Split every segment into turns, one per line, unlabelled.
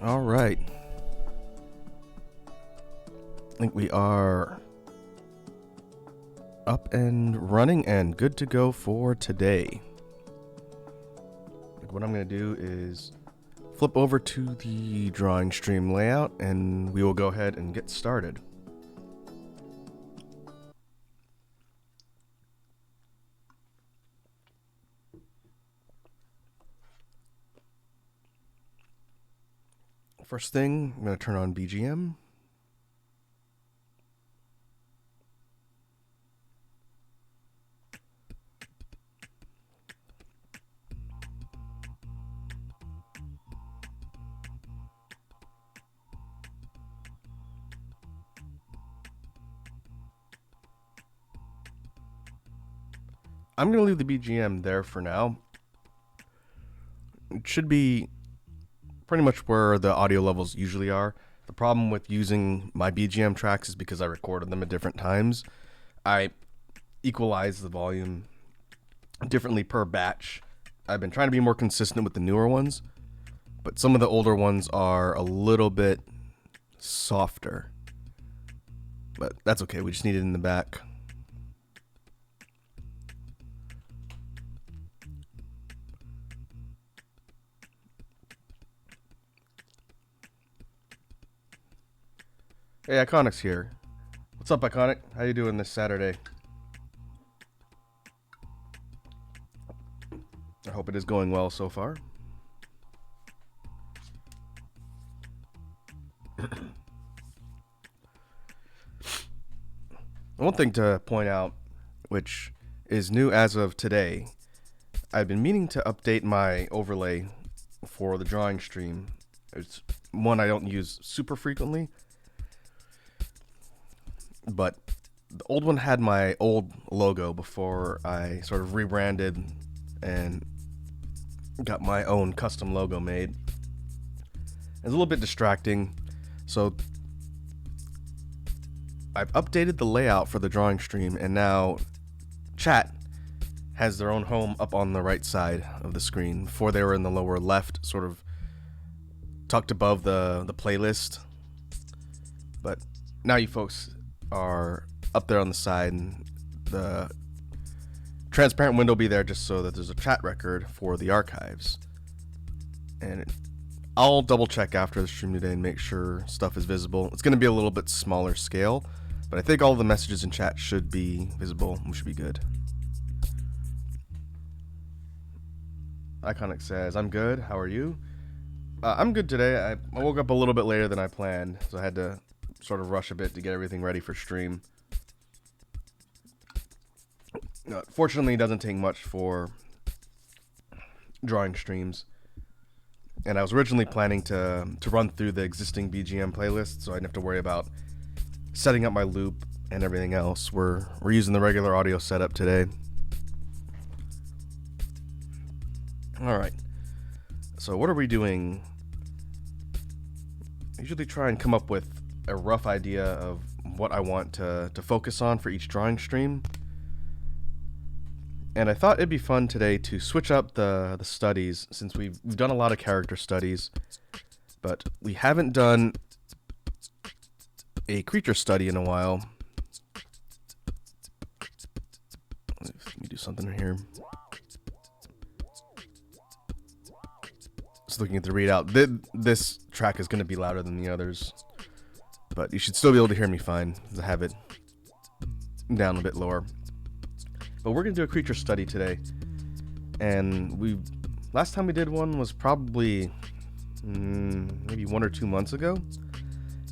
All right. I think we are up and running and good to go for today. What I'm going to do is flip over to the drawing stream layout and we will go ahead and get started. First thing, I'm going to turn on BGM. I'm going to leave the BGM there for now. It should be pretty much where the audio levels usually are. The problem with using my BGM tracks is because I recorded them at different times. I equalize the volume differently per batch. I've been trying to be more consistent with the newer ones, but some of the older ones are a little bit softer. But that's okay, we just need it in the back. Hey, Iconic's here. What's up, Iconic? How you doing this Saturday? I hope it is going well so far. One thing to point out, which is new as of today, I've been meaning to update my overlay for the drawing stream. It's one I don't use super frequently, but the old one had my old logo before I sort of rebranded and got my own custom logo made. It's a little bit distracting, so I've updated the layout for the drawing stream, and now chat has their own home up on the right side of the screen. Before they were in the lower left, sort of tucked above the playlist, but now you folks are up there on the side, and the transparent window will be there just so that there's a chat record for the archives. And I'll double check after the stream today and make sure stuff is visible. It's going to be a little bit smaller scale, but I think all the messages in chat should be visible, which should be good. Iconic says, I'm good. How are you? I'm good today. I woke up a little bit later than I planned, so I had to sort of rush a bit to get everything ready for stream. Fortunately, it doesn't take much for drawing streams. And I was originally planning to run through the existing BGM playlist, so I didn't have to worry about setting up my loop and everything else. We're using the regular audio setup today. All right. So what are we doing? I usually try and come up with a rough idea of what I want to focus on for each drawing stream. And I thought it'd be fun today to switch up the studies, since we've done a lot of character studies, but we haven't done a creature study in a while. Let me do something here. Just looking at the readout. This track is going to be louder than the others, but you should still be able to hear me fine, because I have it down a bit lower. But we're going to do a creature study today, and last time we did one was probably maybe 1 or 2 months ago,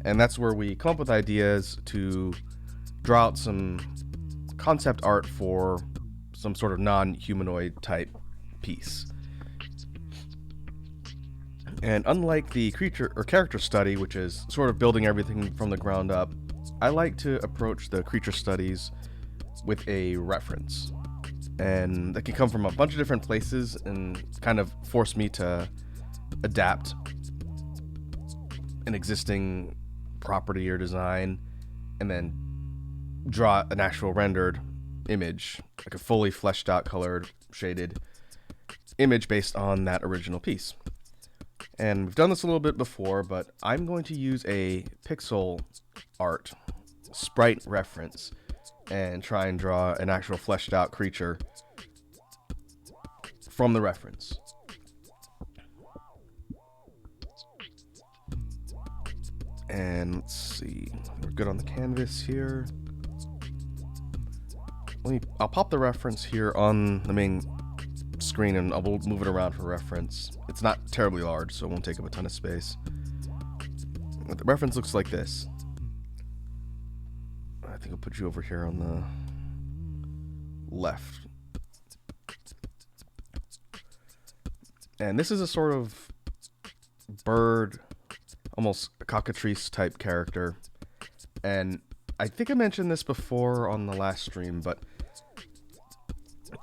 and that's where we come up with ideas to draw out some concept art for some sort of non-humanoid type piece. And unlike the creature or character study, which is sort of building everything from the ground up, I like to approach the creature studies with a reference. And that can come from a bunch of different places and kind of force me to adapt an existing property or design and then draw an actual rendered image, like a fully fleshed out, colored, shaded image based on that original piece. And we've done this a little bit before, but I'm going to use a pixel art sprite reference and try and draw an actual fleshed out creature from the reference. And let's see, we're good on the canvas here. I'll pop the reference here on the main screen and I'll move it around for reference. It's not terribly large, so it won't take up a ton of space. But the reference looks like this. I think I'll put you over here on the left. And this is a sort of bird, almost a cockatrice type character. And I think I mentioned this before on the last stream, but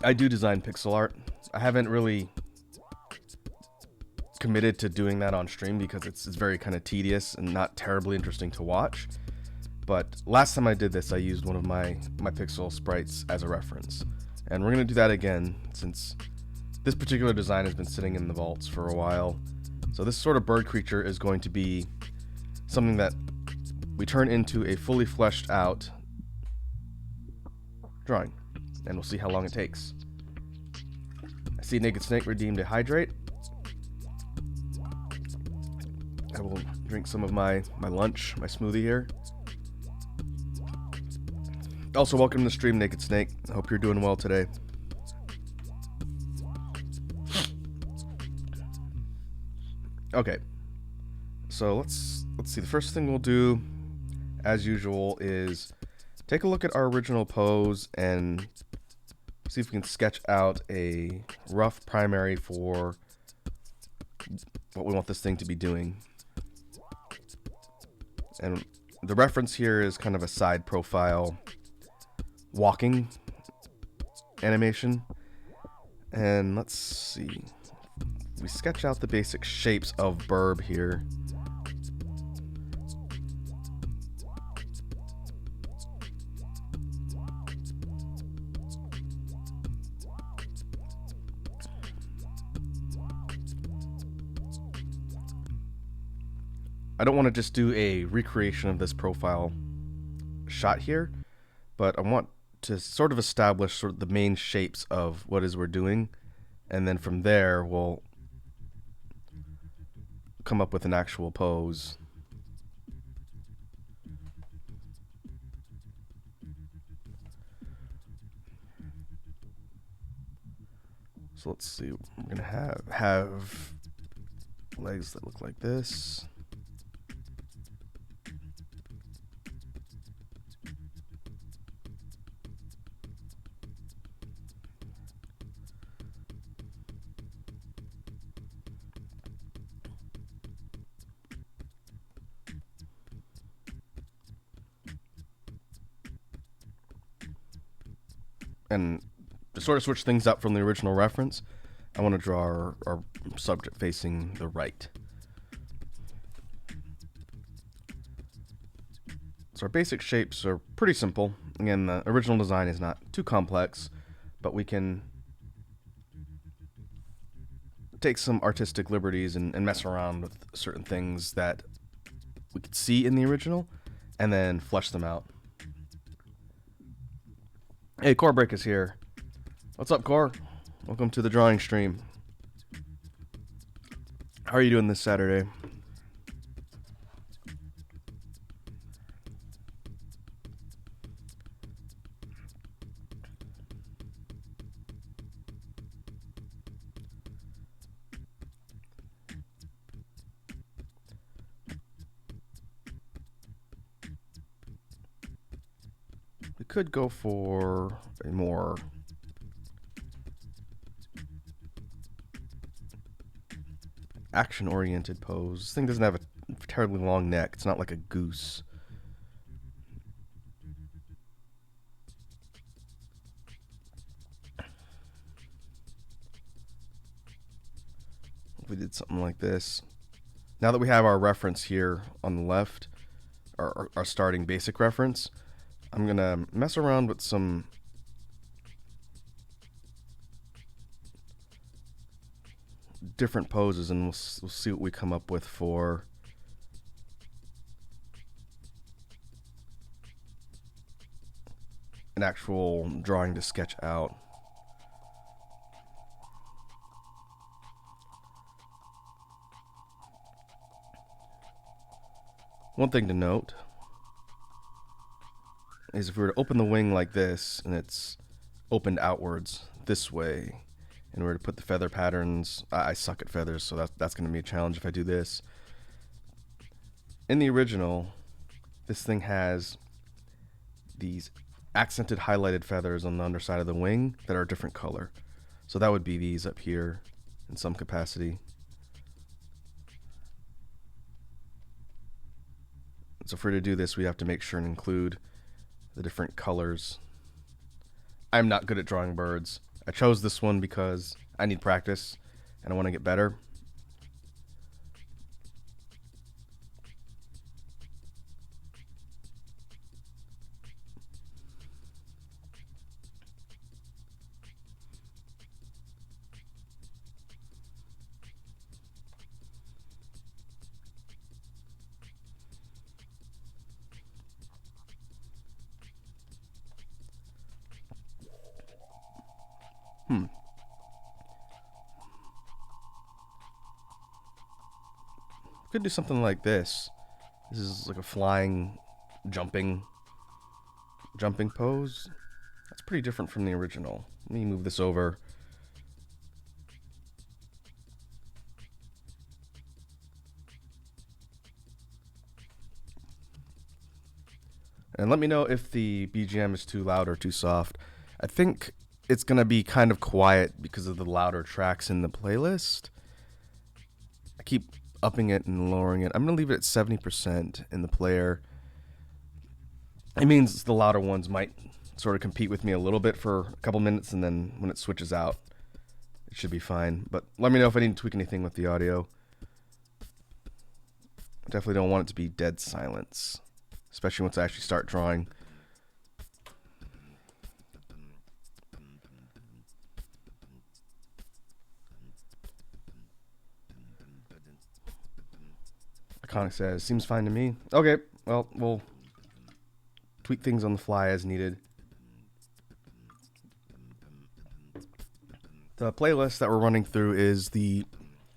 I do design pixel art. I haven't really committed to doing that on stream because it's very kind of tedious and not terribly interesting to watch. But last time I did this, I used one of my pixel sprites as a reference. And we're going to do that again since this particular design has been sitting in the vaults for a while. So this sort of bird creature is going to be something that we turn into a fully fleshed out drawing. And we'll see how long it takes. I see Naked Snake redeemed a hydrate. I will drink some of my lunch, my smoothie here. Also, welcome to the stream, Naked Snake. I hope you're doing well today. Okay, so let's see. The first thing we'll do, as usual, is take a look at our original pose and see if we can sketch out a rough primary for what we want this thing to be doing. And the reference here is kind of a side profile walking animation. And let's see. We sketch out the basic shapes of Burb here. I don't want to just do a recreation of this profile shot here, but I want to sort of establish sort of the main shapes of what it is we're doing, and then from there we'll come up with an actual pose. So let's see, we're gonna have legs that look like this. And to sort of switch things up from the original reference, I want to draw our subject facing the right. So our basic shapes are pretty simple. Again, the original design is not too complex, but we can take some artistic liberties and mess around with certain things that we could see in the original and then flesh them out. Hey, Core Break is here. What's up, Core? Welcome to the drawing stream. How are you doing this Saturday? We could go for a more action-oriented pose. This thing doesn't have a terribly long neck. It's not like a goose. If we did something like this. Now that we have our reference here on the left, our starting basic reference, I'm going to mess around with some different poses, and we'll see what we come up with for an actual drawing to sketch out. One thing to note is if we were to open the wing like this, and it's opened outwards this way, and we were to put the feather patterns, I suck at feathers, so that's going to be a challenge if I do this. In the original, this thing has these accented highlighted feathers on the underside of the wing that are a different color. So that would be these up here in some capacity. So for to do this, we have to make sure and include the different colors. I'm not good at drawing birds. I chose this one because I need practice and I want to get better. Could do something like this. This is like a flying, jumping pose. That's pretty different from the original. Let me move this over. And let me know if the BGM is too loud or too soft. I think it's going to be kind of quiet because of the louder tracks in the playlist. I keep upping it and lowering it. I'm going to leave it at 70% in the player. It means the louder ones might sort of compete with me a little bit for a couple minutes, and then when it switches out, it should be fine. But let me know if I need to tweak anything with the audio. I definitely don't want it to be dead silence, especially once I actually start drawing. Iconic says, seems fine to me. Okay, well, we'll tweak things on the fly as needed. The playlist that we're running through is the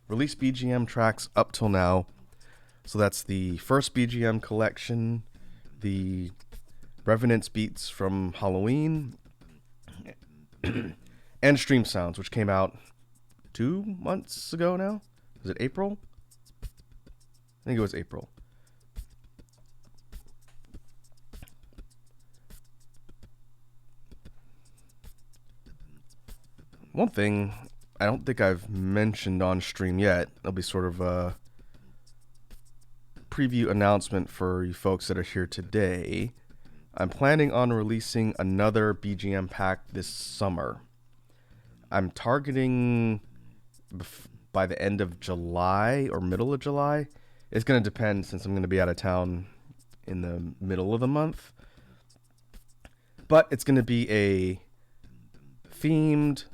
release BGM tracks up till now. So that's the first BGM collection, the Revenant's Beats from Halloween, and Stream Sounds, which came out 2 months ago now. Was it April? I think it was April. One thing I don't think I've mentioned on stream yet, it'll be sort of a preview announcement for you folks that are here today. I'm planning on releasing another BGM pack this summer. I'm targeting by the end of July or middle of July. It's going to depend since I'm going to be out of town in the middle of the month. But it's going to be a themed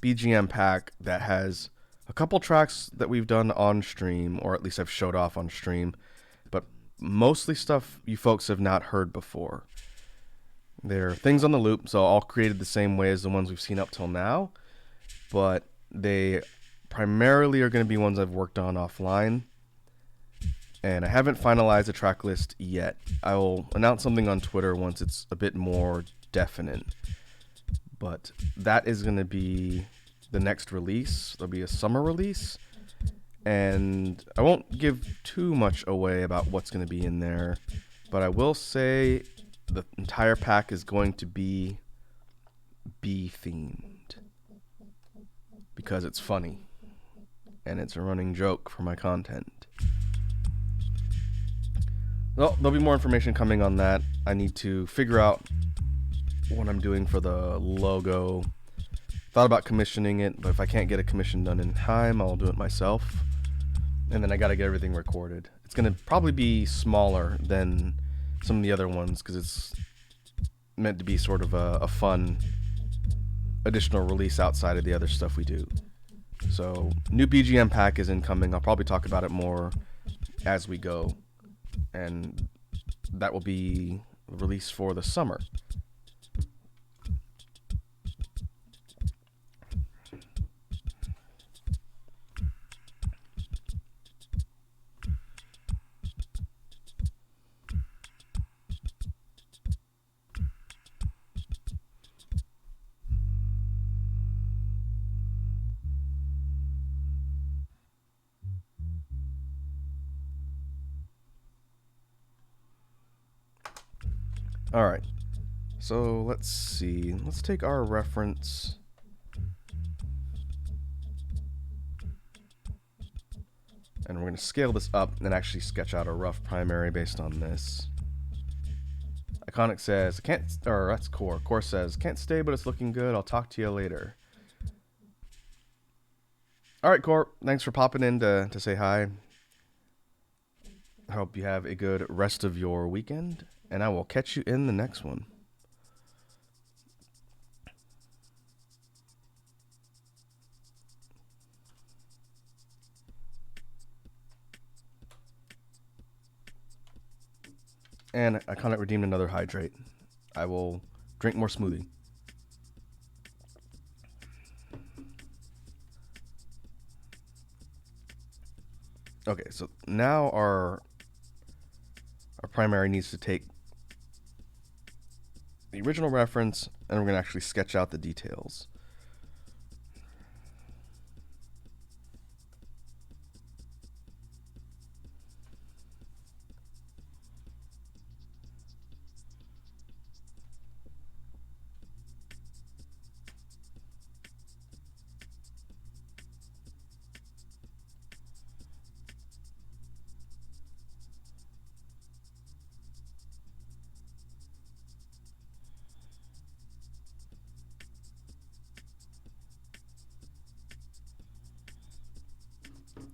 BGM pack that has a couple tracks that we've done on stream, or at least I've showed off on stream, but mostly stuff you folks have not heard before. They're things on the loop, so all created the same way as the ones we've seen up till now, but they primarily are going to be ones I've worked on offline. And I haven't finalized a track list yet. I will announce something on Twitter once it's a bit more definite. But that is going to be the next release. There'll be a summer release. And I won't give too much away about what's going to be in there. But I will say the entire pack is going to be bee-themed. Because it's funny. And it's a running joke for my content. Well, there'll be more information coming on that. I need to figure out what I'm doing for the logo. Thought about commissioning it, but if I can't get a commission done in time, I'll do it myself. And then I got to get everything recorded. It's going to probably be smaller than some of the other ones because it's meant to be sort of a fun additional release outside of the other stuff we do. So new BGM pack is incoming. I'll probably talk about it more as we go, and that will be released for the summer. All right. So let's see. Let's take our reference. And we're going to scale this up and actually sketch out a rough primary based on this. Iconic says, can't, or that's Core. Core says, can't stay, but it's looking good. I'll talk to you later. All right, Core. Thanks for popping in to say hi. I hope you have a good rest of your weekend, and I will catch you in the next one. And I kind of redeemed another hydrate. I will drink more smoothie. Okay, so now our primary needs to take the original reference, and we're going to actually sketch out the details.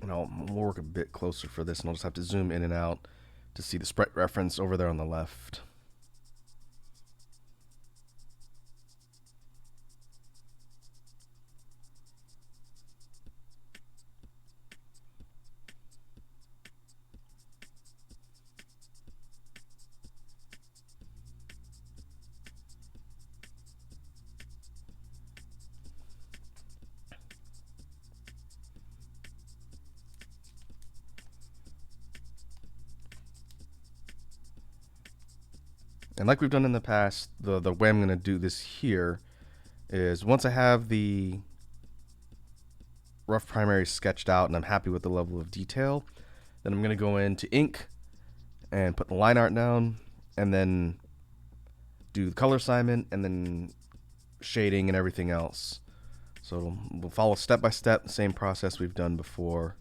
And we'll work a bit closer for this, and I'll just have to zoom in and out to see the sprite reference over there on the left. And like we've done in the past, the way I'm going to do this here is once I have the rough primary sketched out and I'm happy with the level of detail, then I'm going to go into ink and put the line art down, and then do the color assignment, and then shading and everything else. So we'll follow step by step, the same process we've done before.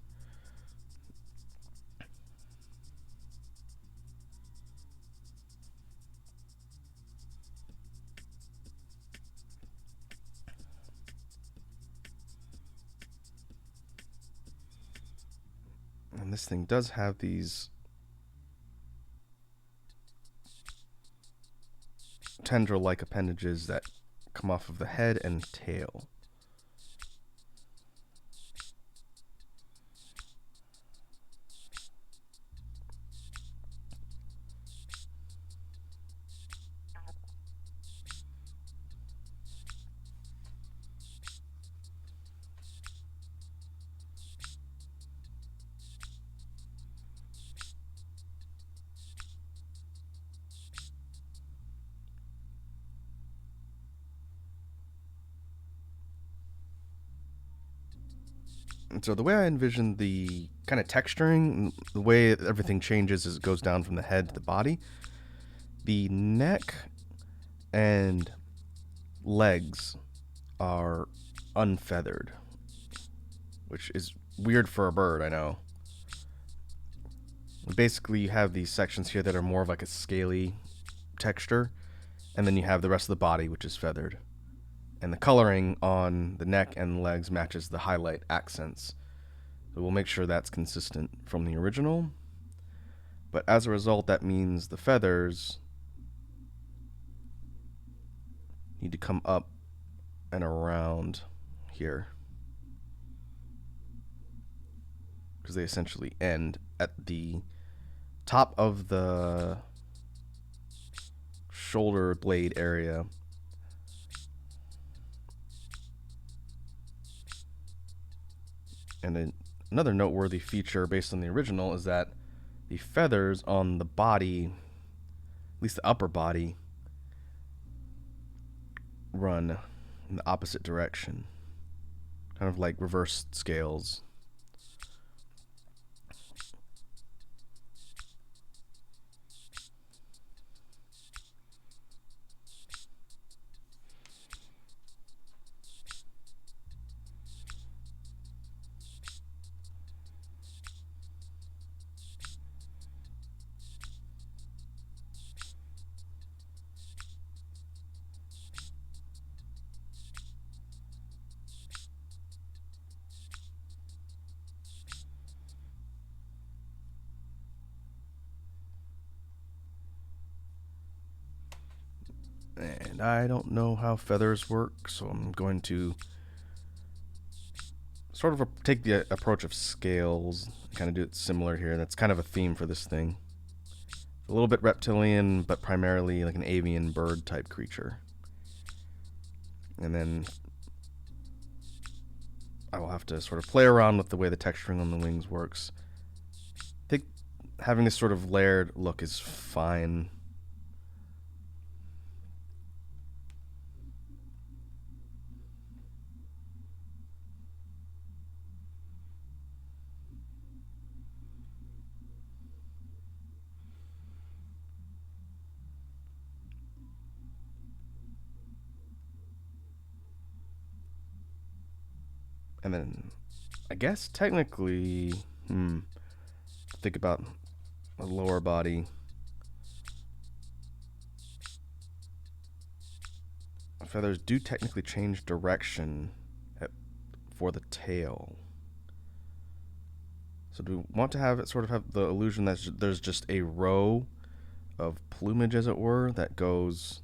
And this thing does have these tendril-like appendages that come off of the head and tail. And so the way I envision the kind of texturing, the way everything changes as it goes down from the head to the body, the neck and legs are unfeathered, which is weird for a bird, I know. Basically, you have these sections here that are more of like a scaly texture, and then you have the rest of the body, which is feathered. And the coloring on the neck and legs matches the highlight accents. So we'll make sure that's consistent from the original. But as a result, that means the feathers need to come up and around here. because they essentially end at the top of the shoulder blade area. And then another noteworthy feature based on the original is that the feathers on the body, at least the upper body, run in the opposite direction. Kind of like reversed scales. And I don't know how feathers work, so I'm going to sort of take the approach of scales, kind of do it similar here. That's kind of a theme for this thing. A little bit reptilian, but primarily like an avian bird type creature. And then I will have to sort of play around with the way the texturing on the wings works. I think having this sort of layered look is fine. And then, I guess technically, think about the lower body. Feathers do technically change direction for the tail. So do we want to have it sort of have the illusion that there's just a row of plumage, as it were, that goes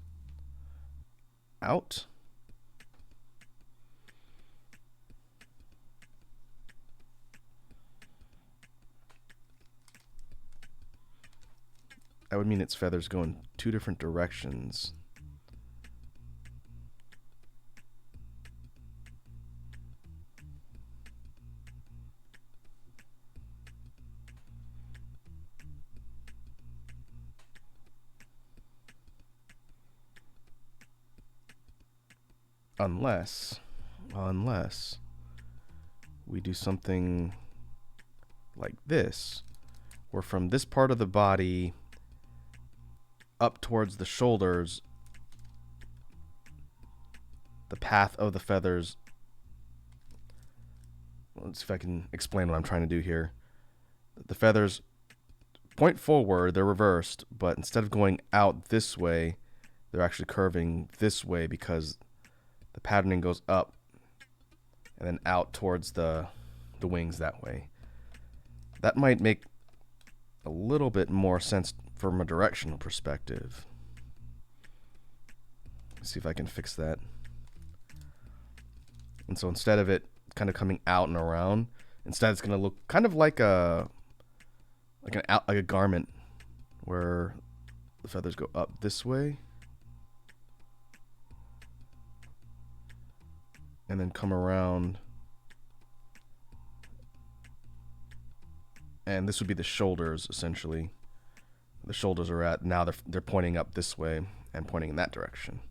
out? That would mean its feathers go in two different directions. Unless we do something like this, where from this part of the body up towards the shoulders, the path of the feathers, let's see if I can explain what I'm trying to do here. The feathers point forward, they're reversed, but instead of going out this way, they're actually curving this way because the patterning goes up and then out towards the wings that way. That might make a little bit more sense from a directional perspective. Let's see if I can fix that. And so instead of it kind of coming out and around, instead it's going to look kind of like a garment where the feathers go up this way and then come around, and this would be the shoulders essentially. The shoulders are at now they're pointing up this way and pointing in that direction.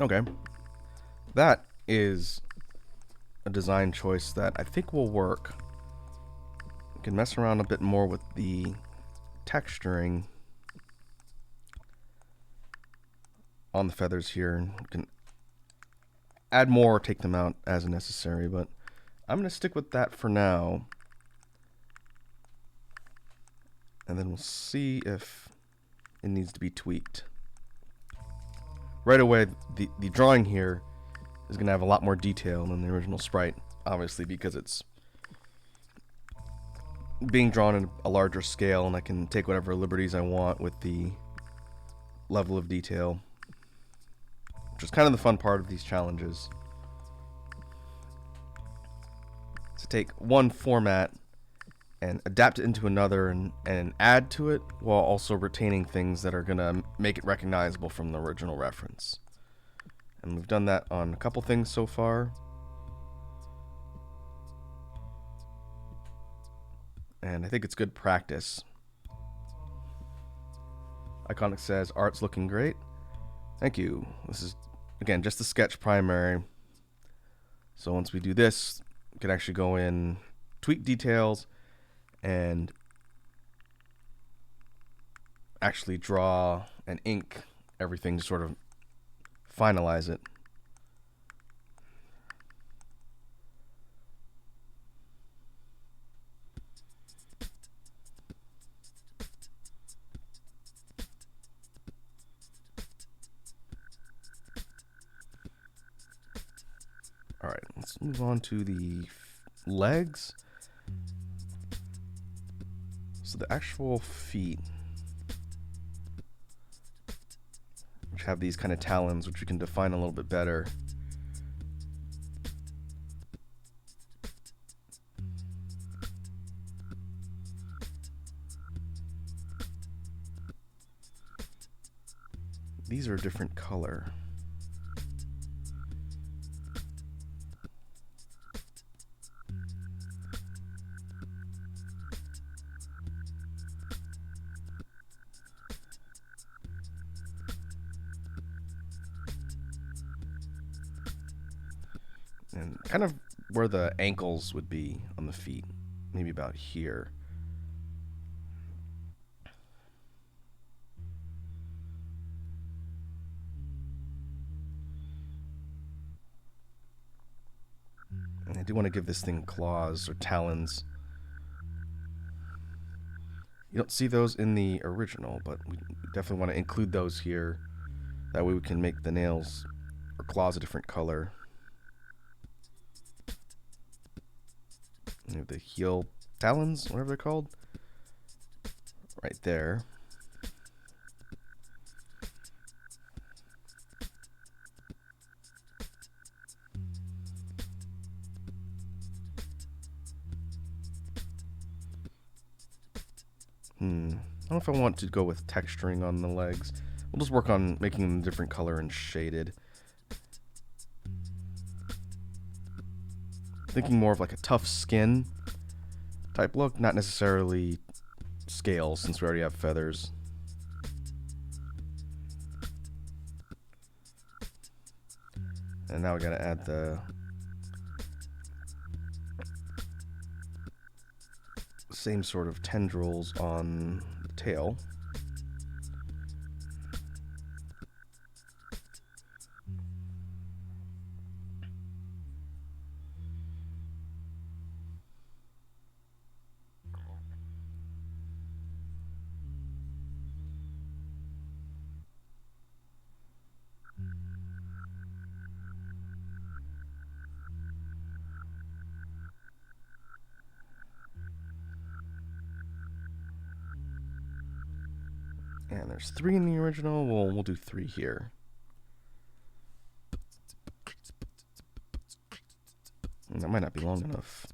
Okay, that is a design choice that I think will work. can mess around a bit more with the texturing on the feathers here. You can add more or take them out as necessary, but I'm going to stick with that for now. And then we'll see if it needs to be tweaked. Right away, the drawing here is going to have a lot more detail than the original sprite, obviously, because it's being drawn in a larger scale, and I can take whatever liberties I want with the level of detail, which is kind of the fun part of these challenges. To take one format and adapt it into another and add to it while also retaining things that are going to make it recognizable from the original reference. And we've done that on a couple things so far. And I think it's good practice. Iconic says, art's looking great. Thank you. This is, again, just the sketch primary. So once we do this, we can actually go in, tweak details, and actually draw and ink everything to sort of finalize it. All right, let's move on to the legs. So the actual feet, which have these kind of talons, which we can define a little bit better. These are a different color. And kind of where the ankles would be on the feet, maybe about here. And I do want to give this thing claws or talons. You don't see those in the original, but we definitely want to include those here. That way we can make the nails or claws a different color. You have the heel talons, whatever they're called, right there. I don't know if I want to go with texturing on the legs. We'll just work on making them a different color and shaded. Thinking more of like a tough skin type look, not necessarily scales since we already have feathers. And now we gotta add the same sort of tendrils on the tail. And there's 3 in the original. We'll do 3 here. And that might not be long enough.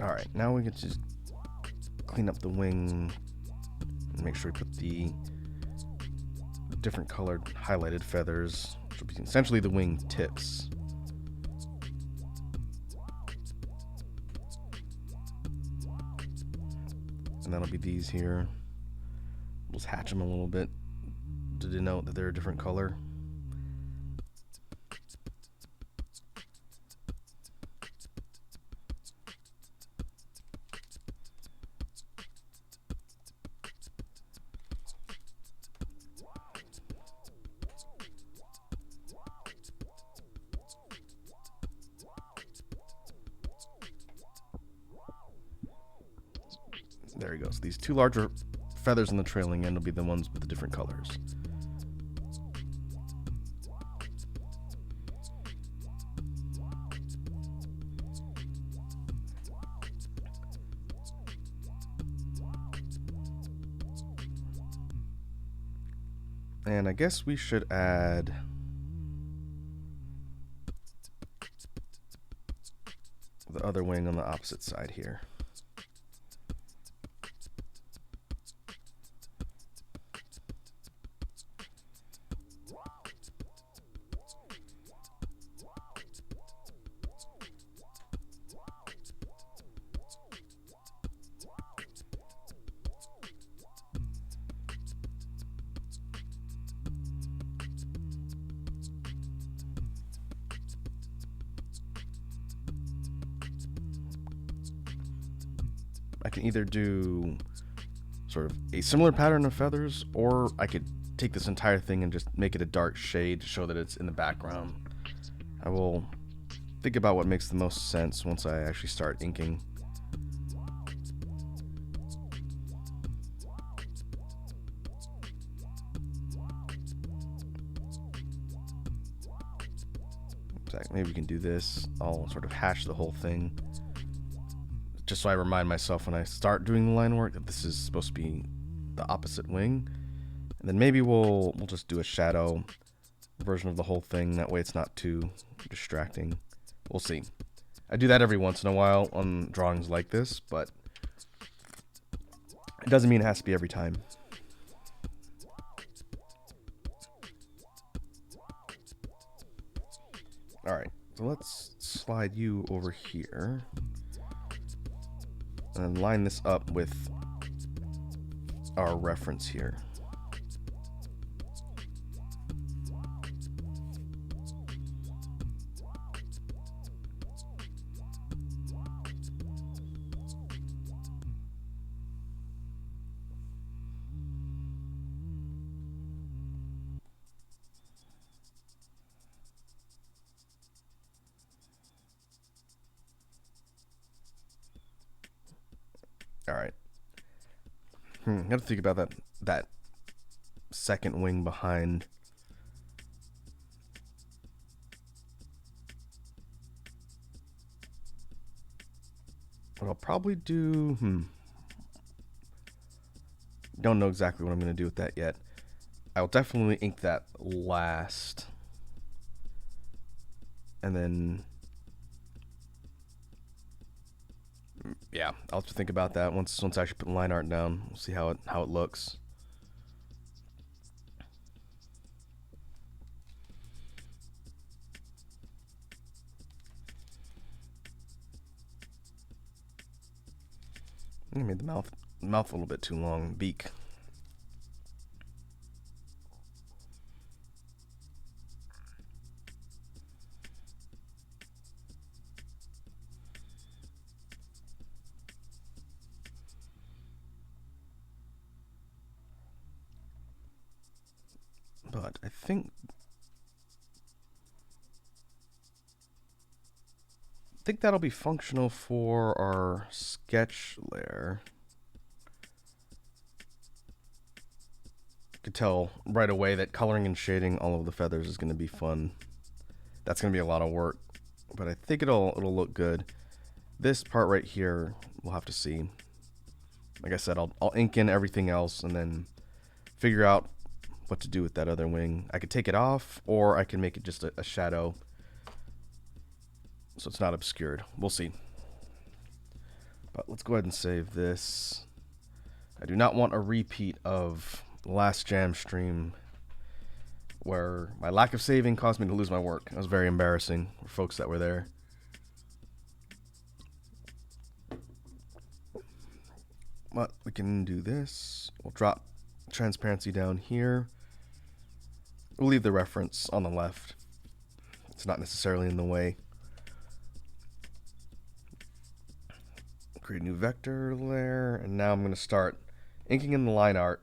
Alright, now we can just clean up the wing and make sure we put the different colored highlighted feathers, which will be essentially the wing tips. And that'll be these here. We'll just hatch them a little bit to denote that they're a different color. There he goes. These two larger feathers on the trailing end will be the ones with the different colors. And I guess we should add the other wing on the opposite side here. I can either do sort of a similar pattern of feathers, or I could take this entire thing and just make it a dark shade to show that it's in the background. I will think about what makes the most sense once I actually start inking. Maybe we can do this. I'll sort of hash the whole thing, just so I remind myself when I start doing the line work that this is supposed to be the opposite wing. And then maybe we'll just do a shadow version of the whole thing. That way it's not too distracting. We'll see. I do that every once in a while on drawings like this, but it doesn't mean it has to be every time. Alright, so let's slide you over here and line this up with our reference here. Alright. I have to think about that second wing behind. What I'll probably do, don't know exactly what I'm going to do with that yet. I'll definitely ink that last. And then, yeah, I'll have to think about that once I actually put the line art down. We'll see how it looks. I made the mouth a little bit too long. Beak. But I think that'll be functional for our sketch layer. You could tell right away that coloring and shading all of the feathers is going to be fun. That's going to be a lot of work, but I think it'll look good. This part right here, we'll have to see. Like I said, I'll ink in everything else and then figure out what to do with that other wing. I could take it off, or I can make it just a shadow so it's not obscured. We'll see. But let's go ahead and save this. I do not want a repeat of the last jam stream where my lack of saving caused me to lose my work. That was very embarrassing for folks that were there. But we can do this. We'll drop transparency down here. We'll leave the reference on the left. It's not necessarily in the way. Create a new vector layer, and now I'm going to start inking in the line art.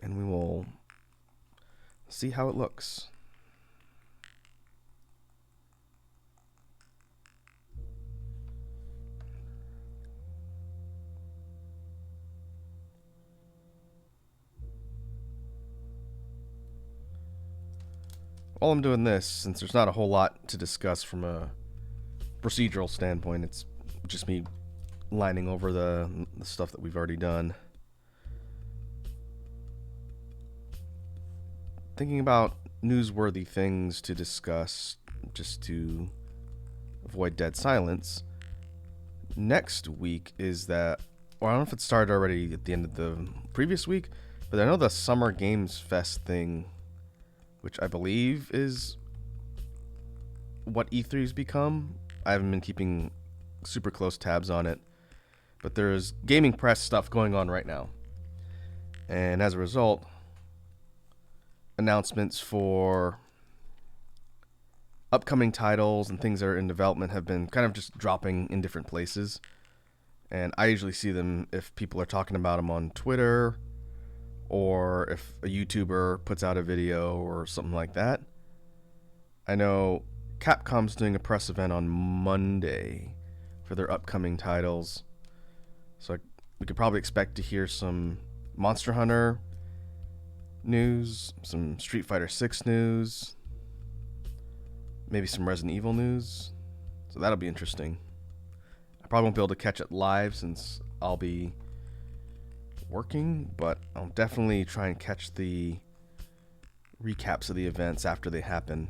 And we will see how it looks. While I'm doing this, since there's not a whole lot to discuss from a procedural standpoint, it's just me lining over the stuff that we've already done. Thinking about newsworthy things to discuss, just to avoid dead silence. Next week is that, or I don't know if it started already at the end of the previous week, but I know the Summer Games Fest thing, which I believe is what E3's become. I haven't been keeping super close tabs on it, but there's gaming press stuff going on right now. And as a result, announcements for upcoming titles and things that are in development have been kind of just dropping in different places. And I usually see them if people are talking about them on Twitter, or if a YouTuber puts out a video or something like that. I know Capcom's doing a press event on Monday for their upcoming titles. So we could probably expect to hear some Monster Hunter news, some Street Fighter 6 news, maybe some Resident Evil news. So that'll be interesting. I probably won't be able to catch it live since I'll be working, but I'll definitely try and catch the recaps of the events after they happen.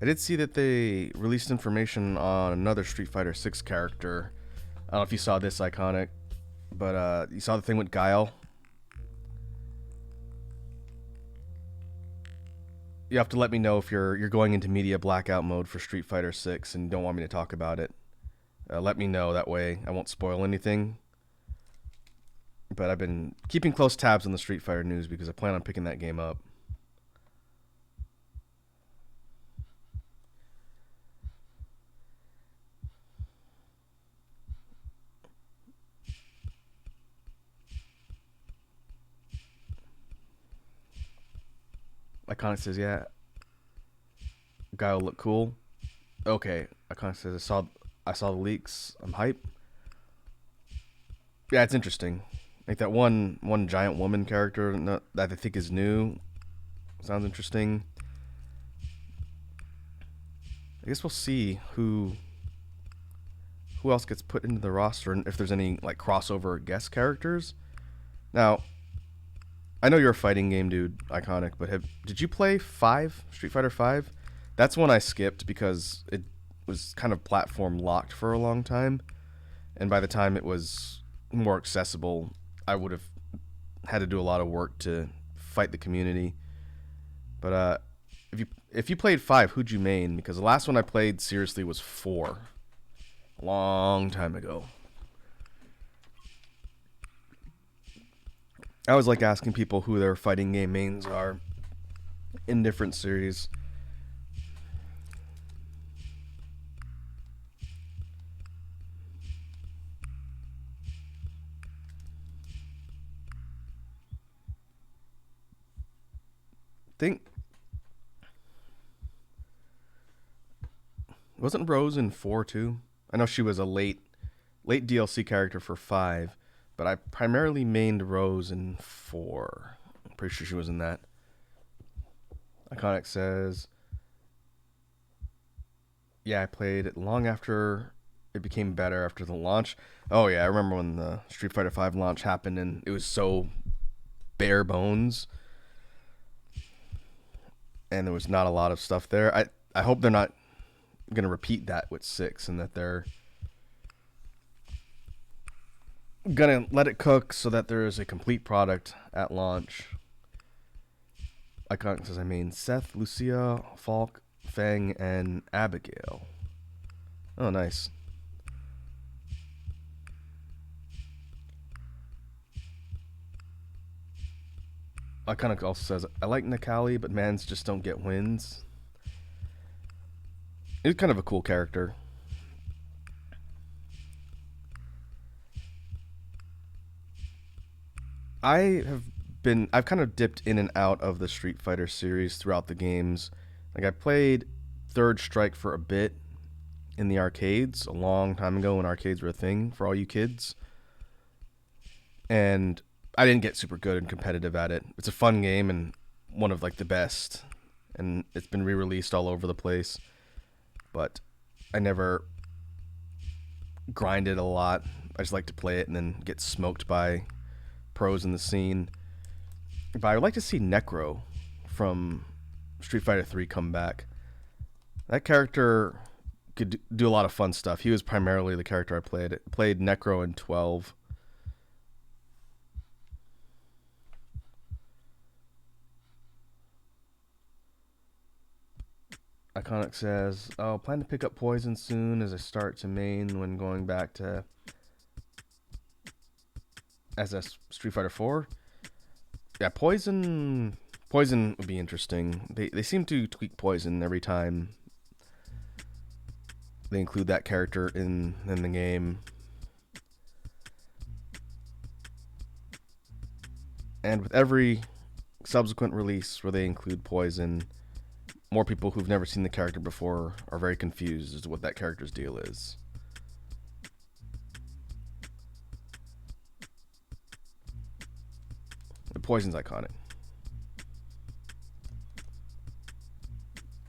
I did see that they released information on another Street Fighter 6 character. I don't know if you saw this, Iconic, but you saw the thing with Guile. You have to let me know if you're going into media blackout mode for Street Fighter 6 and don't want me to talk about it. Let me know, that way I won't spoil anything. But I've been keeping close tabs on the Street Fighter news because I plan on picking that game up. Iconic says, yeah, Guile look cool. Okay, Iconic says, I saw the leaks. I'm hype. Yeah, it's interesting. Like that one giant woman character that I think is new. Sounds interesting. I guess we'll see who else gets put into the roster and if there's any like crossover guest characters. Now, I know you're a fighting game dude, Iconic, but did you play 5? Street Fighter 5? That's one I skipped because it was kind of platform locked for a long time. And by the time it was more accessible, I would have had to do a lot of work to fight the community. But if you played 5, who'd you main? Because the last one I played seriously was 4. A long time ago. I always like asking people who their fighting game mains are in different series. Wasn't Rose in 4 too? I know she was a late DLC character for 5, but I primarily mained Rose in 4. I'm pretty sure she was in that. Iconic says, yeah, I played it long after it became better after the launch. Oh yeah, I remember when the Street Fighter 5 launch happened and it was so bare bones. and there was not a lot of stuff there. I hope they're not gonna repeat that with 6, and that they're gonna let it cook so that there is a complete product at launch. Iconic says, I mean, Seth, Lucia, Falk, Fang, and Abigail. Oh, nice. Iconic also says, I like Nikali, but mans just don't get wins. He's kind of a cool character. I've kind of dipped in and out of the Street Fighter series throughout the games. Like, I played Third Strike for a bit in the arcades a long time ago when arcades were a thing for all you kids. And I didn't get super good and competitive at it. It's a fun game and one of like the best. And it's been re-released all over the place. But I never grinded a lot. I just like to play it and then get smoked by pros in the scene. But I would like to see Necro from Street Fighter 3 come back. That character could do a lot of fun stuff. He was primarily the character I played Necro in 12. Iconic says, "Oh, plan to pick up Poison soon as I start to main when going back to SS Street Fighter 4." Yeah, Poison would be interesting. They seem to tweak Poison every time they include that character in the game. And with every subsequent release where they include Poison, more people who've never seen the character before are very confused as to what that character's deal is. The Poison's iconic.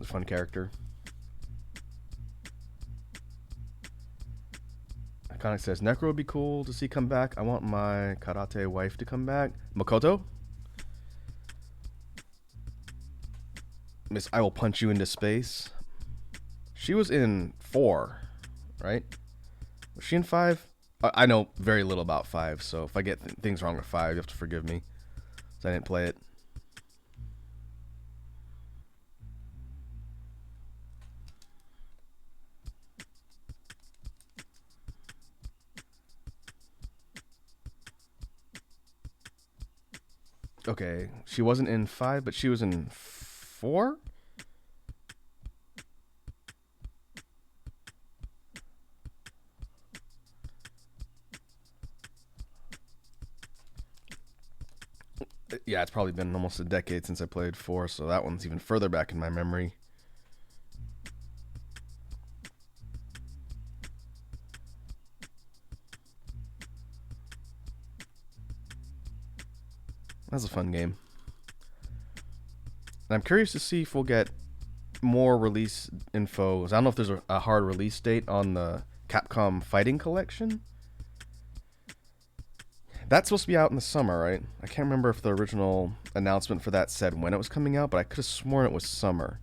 It's a fun character. Iconic says, Necro would be cool to see come back. I want my karate wife to come back. Makoto? Miss I Will Punch You Into Space. She was in 4, right? Was she in 5? I know very little about 5, so if I get things wrong with 5, you have to forgive me, because I didn't play it. Okay, she wasn't in 5, but she was in 4? Yeah, it's probably been almost a decade since I played 4, so that one's even further back in my memory. That's a fun game. And I'm curious to see if we'll get more release info. I don't know if there's a hard release date on the Capcom Fighting Collection. That's supposed to be out in the summer, right? I can't remember if the original announcement for that said when it was coming out, but I could have sworn it was summer.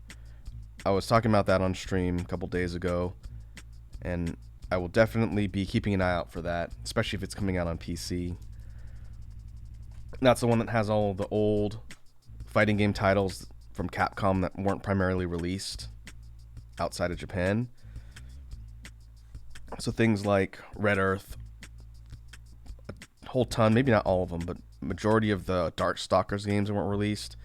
I was talking about that on stream a couple days ago, and I will definitely be keeping an eye out for that, especially if it's coming out on PC. That's the one that has all the old fighting game titles from Capcom that weren't primarily released outside of Japan. So things like Red Earth, a whole ton, maybe not all of them, but majority of the Darkstalkers games that weren't released,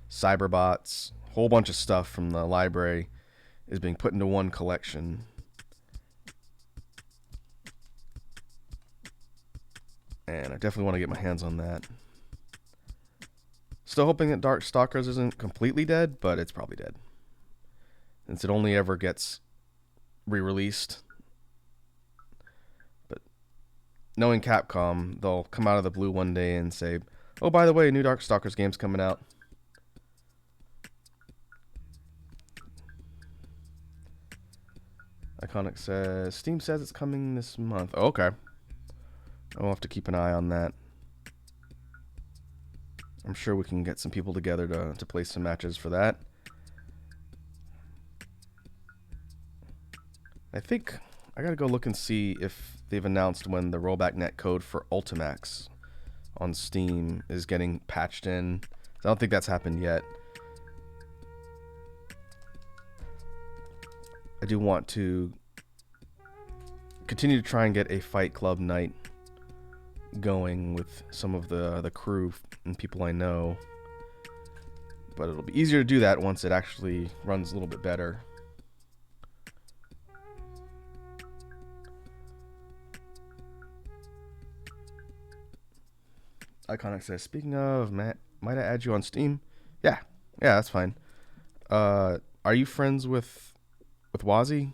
Cyberbots, a whole bunch of stuff from the library is being put into one collection. And I definitely want to get my hands on that. Still hoping that Darkstalkers isn't completely dead, but it's probably dead, since it only ever gets re-released. But knowing Capcom, they'll come out of the blue one day and say, oh, by the way, a new Darkstalkers game's coming out. Iconic says, Steam says it's coming this month. Oh, okay. I'll have to keep an eye on that. I'm sure we can get some people together to play some matches for that. I think I gotta go look and see if they've announced when the rollback net code for Ultimax on Steam is getting patched in. I don't think that's happened yet. I do want to continue to try and get a Fight Club night going with some of the crew and people I know. But it'll be easier to do that once it actually runs a little bit better. Iconic says, speaking of, Matt, might I add you on Steam? Yeah, that's fine. Are you friends with Wazi?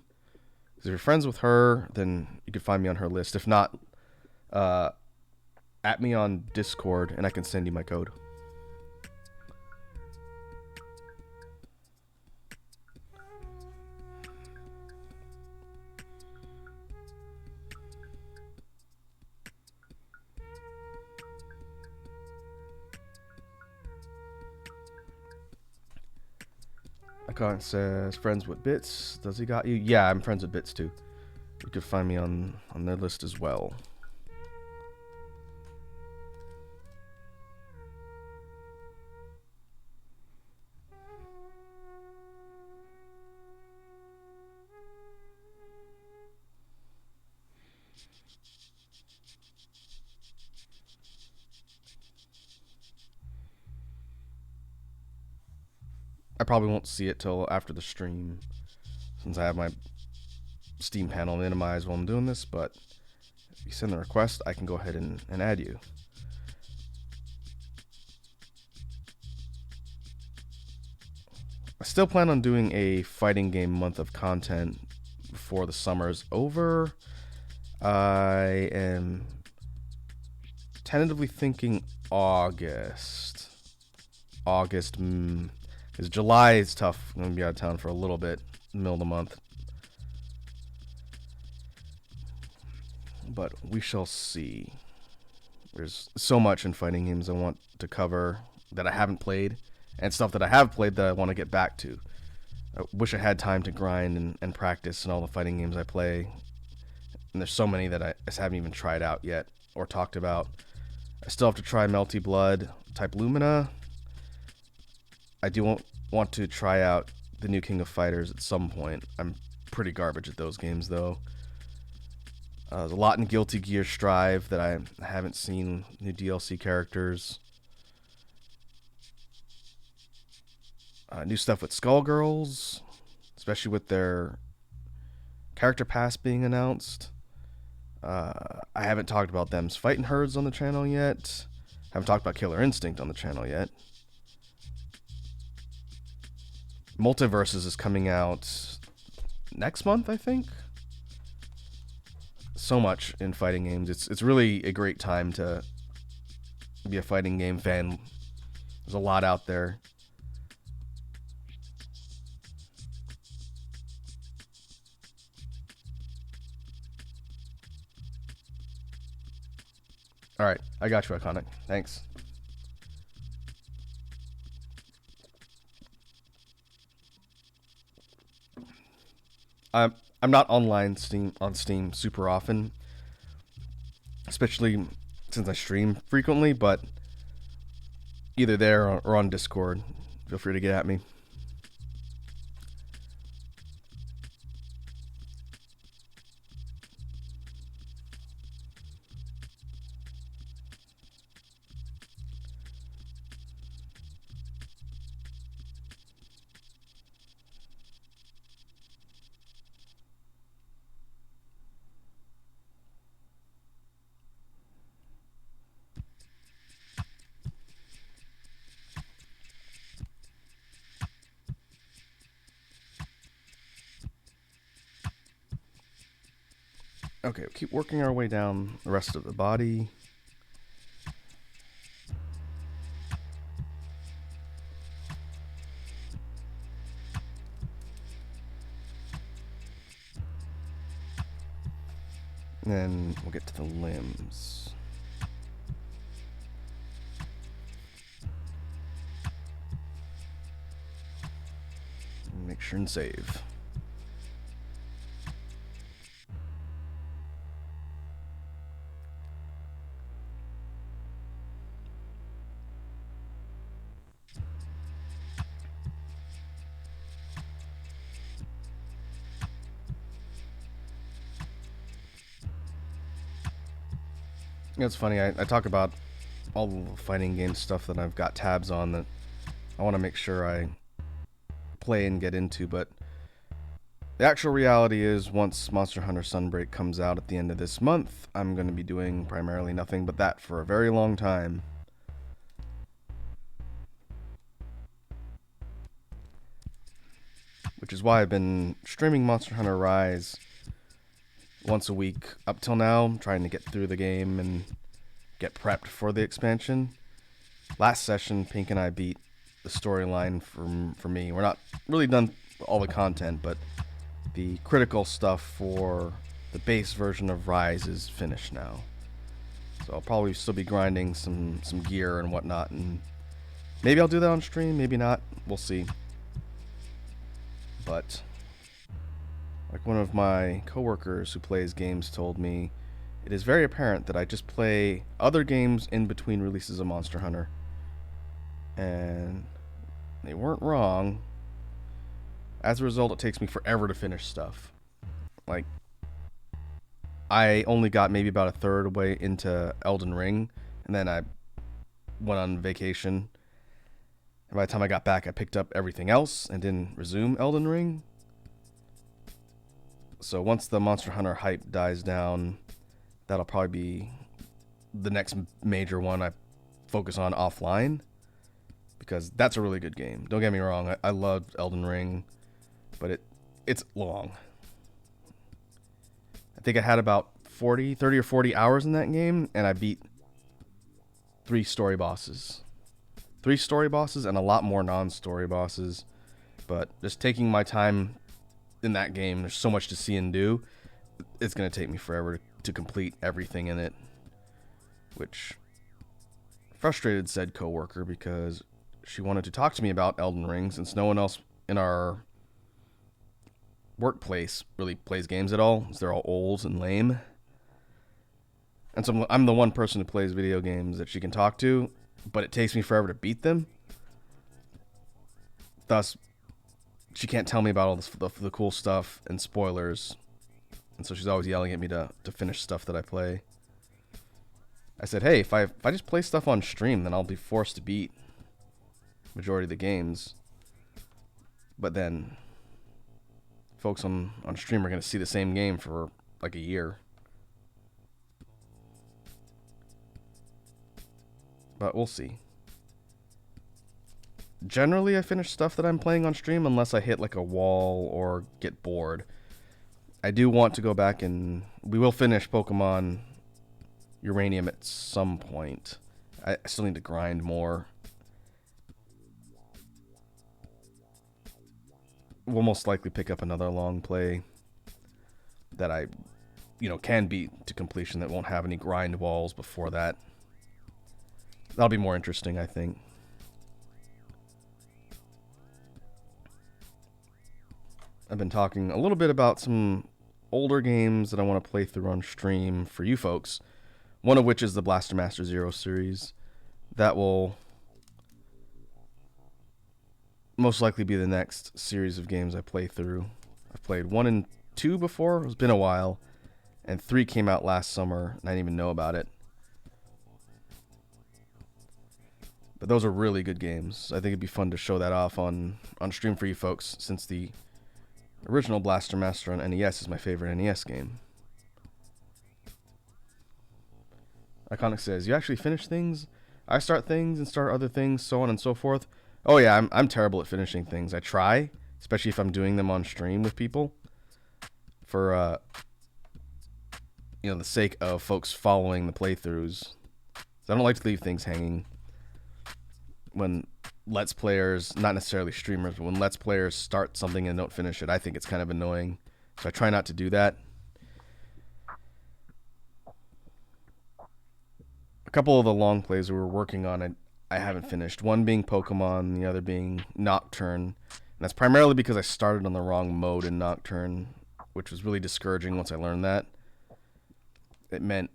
If you're friends with her, then you can find me on her list. If not, at me on Discord and I can send you my code. Icon says, friends with Bits. Does he got you? Yeah, I'm friends with Bits too. You could find me on their list as well. I probably won't see it till after the stream, since I have my Steam panel minimized while I'm doing this, but if you send the request, I can go ahead and add you. I still plan on doing a fighting game month of content before the summer's over. I am tentatively thinking August. Because July is tough. I'm going to be out of town for a little bit, middle of the month. But we shall see. There's so much in fighting games I want to cover that I haven't played, and stuff that I have played that I want to get back to. I wish I had time to grind and practice in all the fighting games I play. And there's so many that I just haven't even tried out yet or talked about. I still have to try Melty Blood Type Lumina. I do want to try out the new King of Fighters at some point. I'm pretty garbage at those games, though. There's a lot in Guilty Gear Strive that I haven't seen. New DLC characters. New stuff with Skullgirls, especially with their character pass being announced. I haven't talked about them's fighting herds on the channel yet. Haven't talked about Killer Instinct on the channel yet. Multiverses is coming out next month, I think. So much in fighting games. It's really a great time to be a fighting game fan. There's a lot out there. Alright, I got you, Iconic. Thanks. I'm not online on Steam super often, especially since I stream frequently, but either there or on Discord. Feel free to get at me. Okay, we'll keep working our way down the rest of the body. And then we'll get to the limbs. Make sure and save. It's funny, I talk about all the fighting game stuff that I've got tabs on that I want to make sure I play and get into, but the actual reality is once Monster Hunter Sunbreak comes out at the end of this month, I'm going to be doing primarily nothing but that for a very long time. Which is why I've been streaming Monster Hunter Rise once a week up till now. I'm trying to get through the game and get prepped for the expansion. Last session, Pink and I beat the storyline for me. We're not really done all the content, but the critical stuff for the base version of Rise is finished now. So I'll probably still be grinding some gear and whatnot, and maybe I'll do that on stream, maybe not. We'll see. But like one of my coworkers who plays games told me, it is very apparent that I just play other games in between releases of Monster Hunter. And they weren't wrong. As a result, it takes me forever to finish stuff. Like, I only got maybe about a third way into Elden Ring, and then I went on vacation. And by the time I got back, I picked up everything else and didn't resume Elden Ring. So once the Monster Hunter hype dies down, that'll probably be the next major one I focus on offline, because that's a really good game. Don't get me wrong, I loved Elden Ring, but it's long. I think I had about 30 or 40 hours in that game, and I beat 3 story bosses. 3 story bosses and a lot more non-story bosses. But just taking my time in that game, there's so much to see and do. It's going to take me forever to complete everything in it. Which frustrated said coworker, because she wanted to talk to me about Elden Ring since no one else in our workplace really plays games at all. They're all old and lame. And so I'm the one person who plays video games that she can talk to, but it takes me forever to beat them. Thus, she can't tell me about all the cool stuff and spoilers. And so she's always yelling at me to finish stuff that I play. I said, hey, if I just play stuff on stream, then I'll be forced to beat majority of the games. But then folks on stream are going to see the same game for like a year. But we'll see. Generally, I finish stuff that I'm playing on stream unless I hit like a wall or get bored. I do want to go back and we will finish Pokemon Uranium at some point. I still need to grind more. We'll most likely pick up another long play that I, can beat to completion that won't have any grind walls before that. That'll be more interesting, I think. I've been talking a little bit about some older games that I want to play through on stream for you folks. One of which is the Blaster Master Zero series. That will most likely be the next series of games I play through. I've played 1 and 2 before. It's been a while. And 3 came out last summer, and I didn't even know about it. But those are really good games. I think it'd be fun to show that off on stream for you folks, since the original Blaster Master on NES is my favorite NES game. Iconic says, you actually finish things? I start things and start other things, so on and so forth. Oh yeah, I'm terrible at finishing things. I try, especially if I'm doing them on stream with people. For, the sake of folks following the playthroughs. So I don't like to leave things hanging. When Let's Players, not necessarily streamers, but when Let's Players start something and don't finish it, I think it's kind of annoying. So I try not to do that. A couple of the long plays we were working on, I haven't finished. One being Pokemon, the other being Nocturne. And that's primarily because I started on the wrong mode in Nocturne, which was really discouraging once I learned that. It meant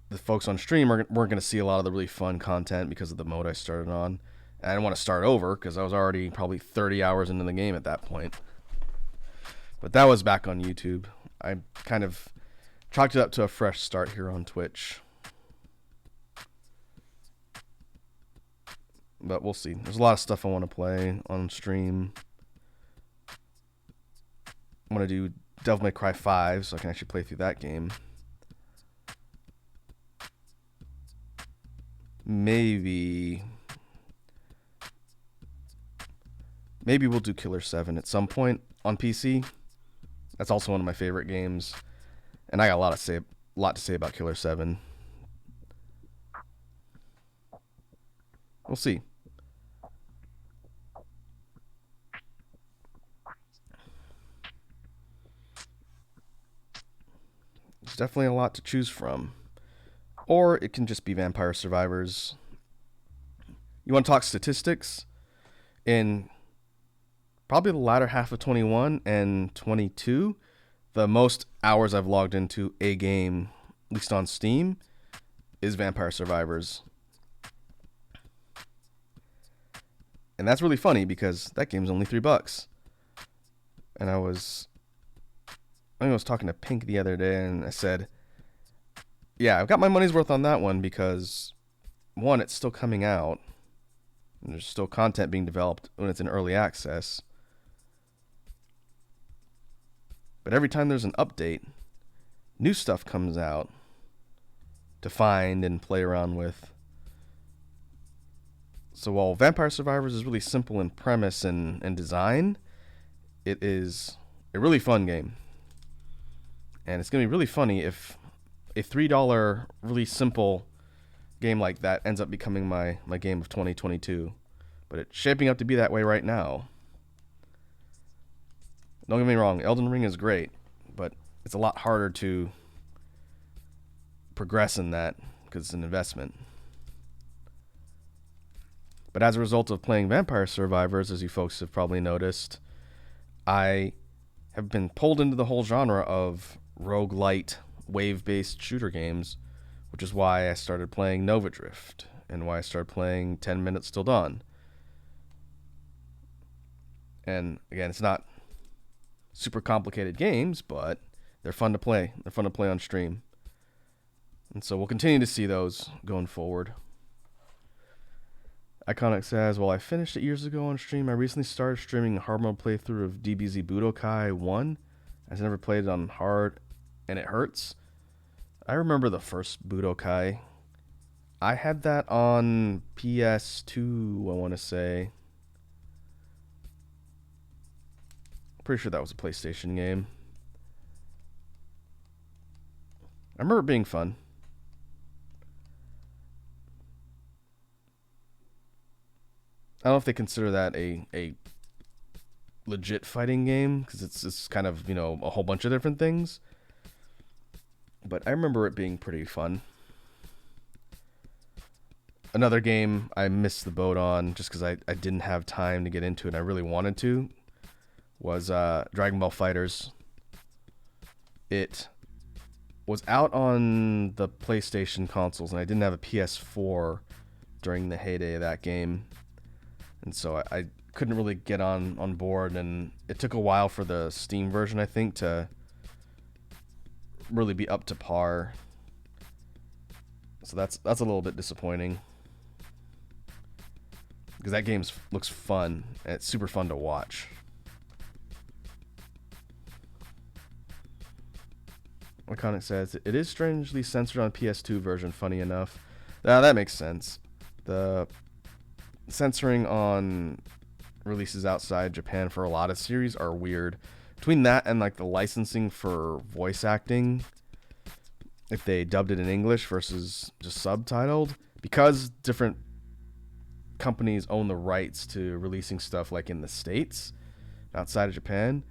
the folks on stream weren't going to see a lot of the really fun content because of the mode I started on. And I didn't want to start over because I was already probably 30 hours into the game at that point. But that was back on YouTube. I kind of chalked it up to a fresh start here on Twitch. But we'll see. There's a lot of stuff I want to play on stream. I'm going to do Devil May Cry 5 so I can actually play through that game. Maybe we'll do Killer 7 at some point on PC. That's also one of my favorite games. And I got a lot to say about Killer 7. We'll see. There's definitely a lot to choose from. Or it can just be Vampire Survivors. You want to talk statistics? In probably the latter half of 21 and 22, the most hours I've logged into a game, at least on Steam, is Vampire Survivors. And that's really funny because that game's only $3. And I was talking to Pink the other day and I said, yeah, I've got my money's worth on that one because, one, it's still coming out. And there's still content being developed when it's in early access. But every time there's an update, new stuff comes out to find and play around with. So while Vampire Survivors is really simple in premise and design, it is a really fun game. And it's going to be really funny if a $3 really simple game like that ends up becoming my game of 2022. But it's shaping up to be that way right now. Don't get me wrong, Elden Ring is great, but it's a lot harder to progress in that because it's an investment. But as a result of playing Vampire Survivors, as you folks have probably noticed, I have been pulled into the whole genre of roguelite, wave-based shooter games, which is why I started playing Nova Drift and why I started playing 10 Minutes Till Dawn. And again, it's not super complicated games, but they're fun to play. They're fun to play on stream. And so we'll continue to see those going forward. Iconic says, well, I finished it years ago on stream. I recently started streaming a hard mode playthrough of DBZ Budokai 1. I've never played it on hard, and it hurts. I remember the first Budokai. I had that on PS2, I want to say. Pretty sure that was a PlayStation game. I remember it being fun. I don't know if they consider that a legit fighting game, because it's kind of, a whole bunch of different things. But I remember it being pretty fun. Another game I missed the boat on just because I didn't have time to get into it and I really wanted to was Dragon Ball FighterZ. It was out on the PlayStation consoles and I didn't have a PS4 during the heyday of that game. And so I couldn't really get on board, and it took a while for the Steam version, I think, to really be up to par. So that's a little bit disappointing. Because that game looks fun, and it's super fun to watch. Iconic says, it is strangely censored on PS2 version, funny enough. That makes sense. The censoring on releases outside Japan for a lot of series are weird. Between that and like the licensing for voice acting, if they dubbed it in English versus just subtitled, because different companies own the rights to releasing stuff like in the States outside of Japan,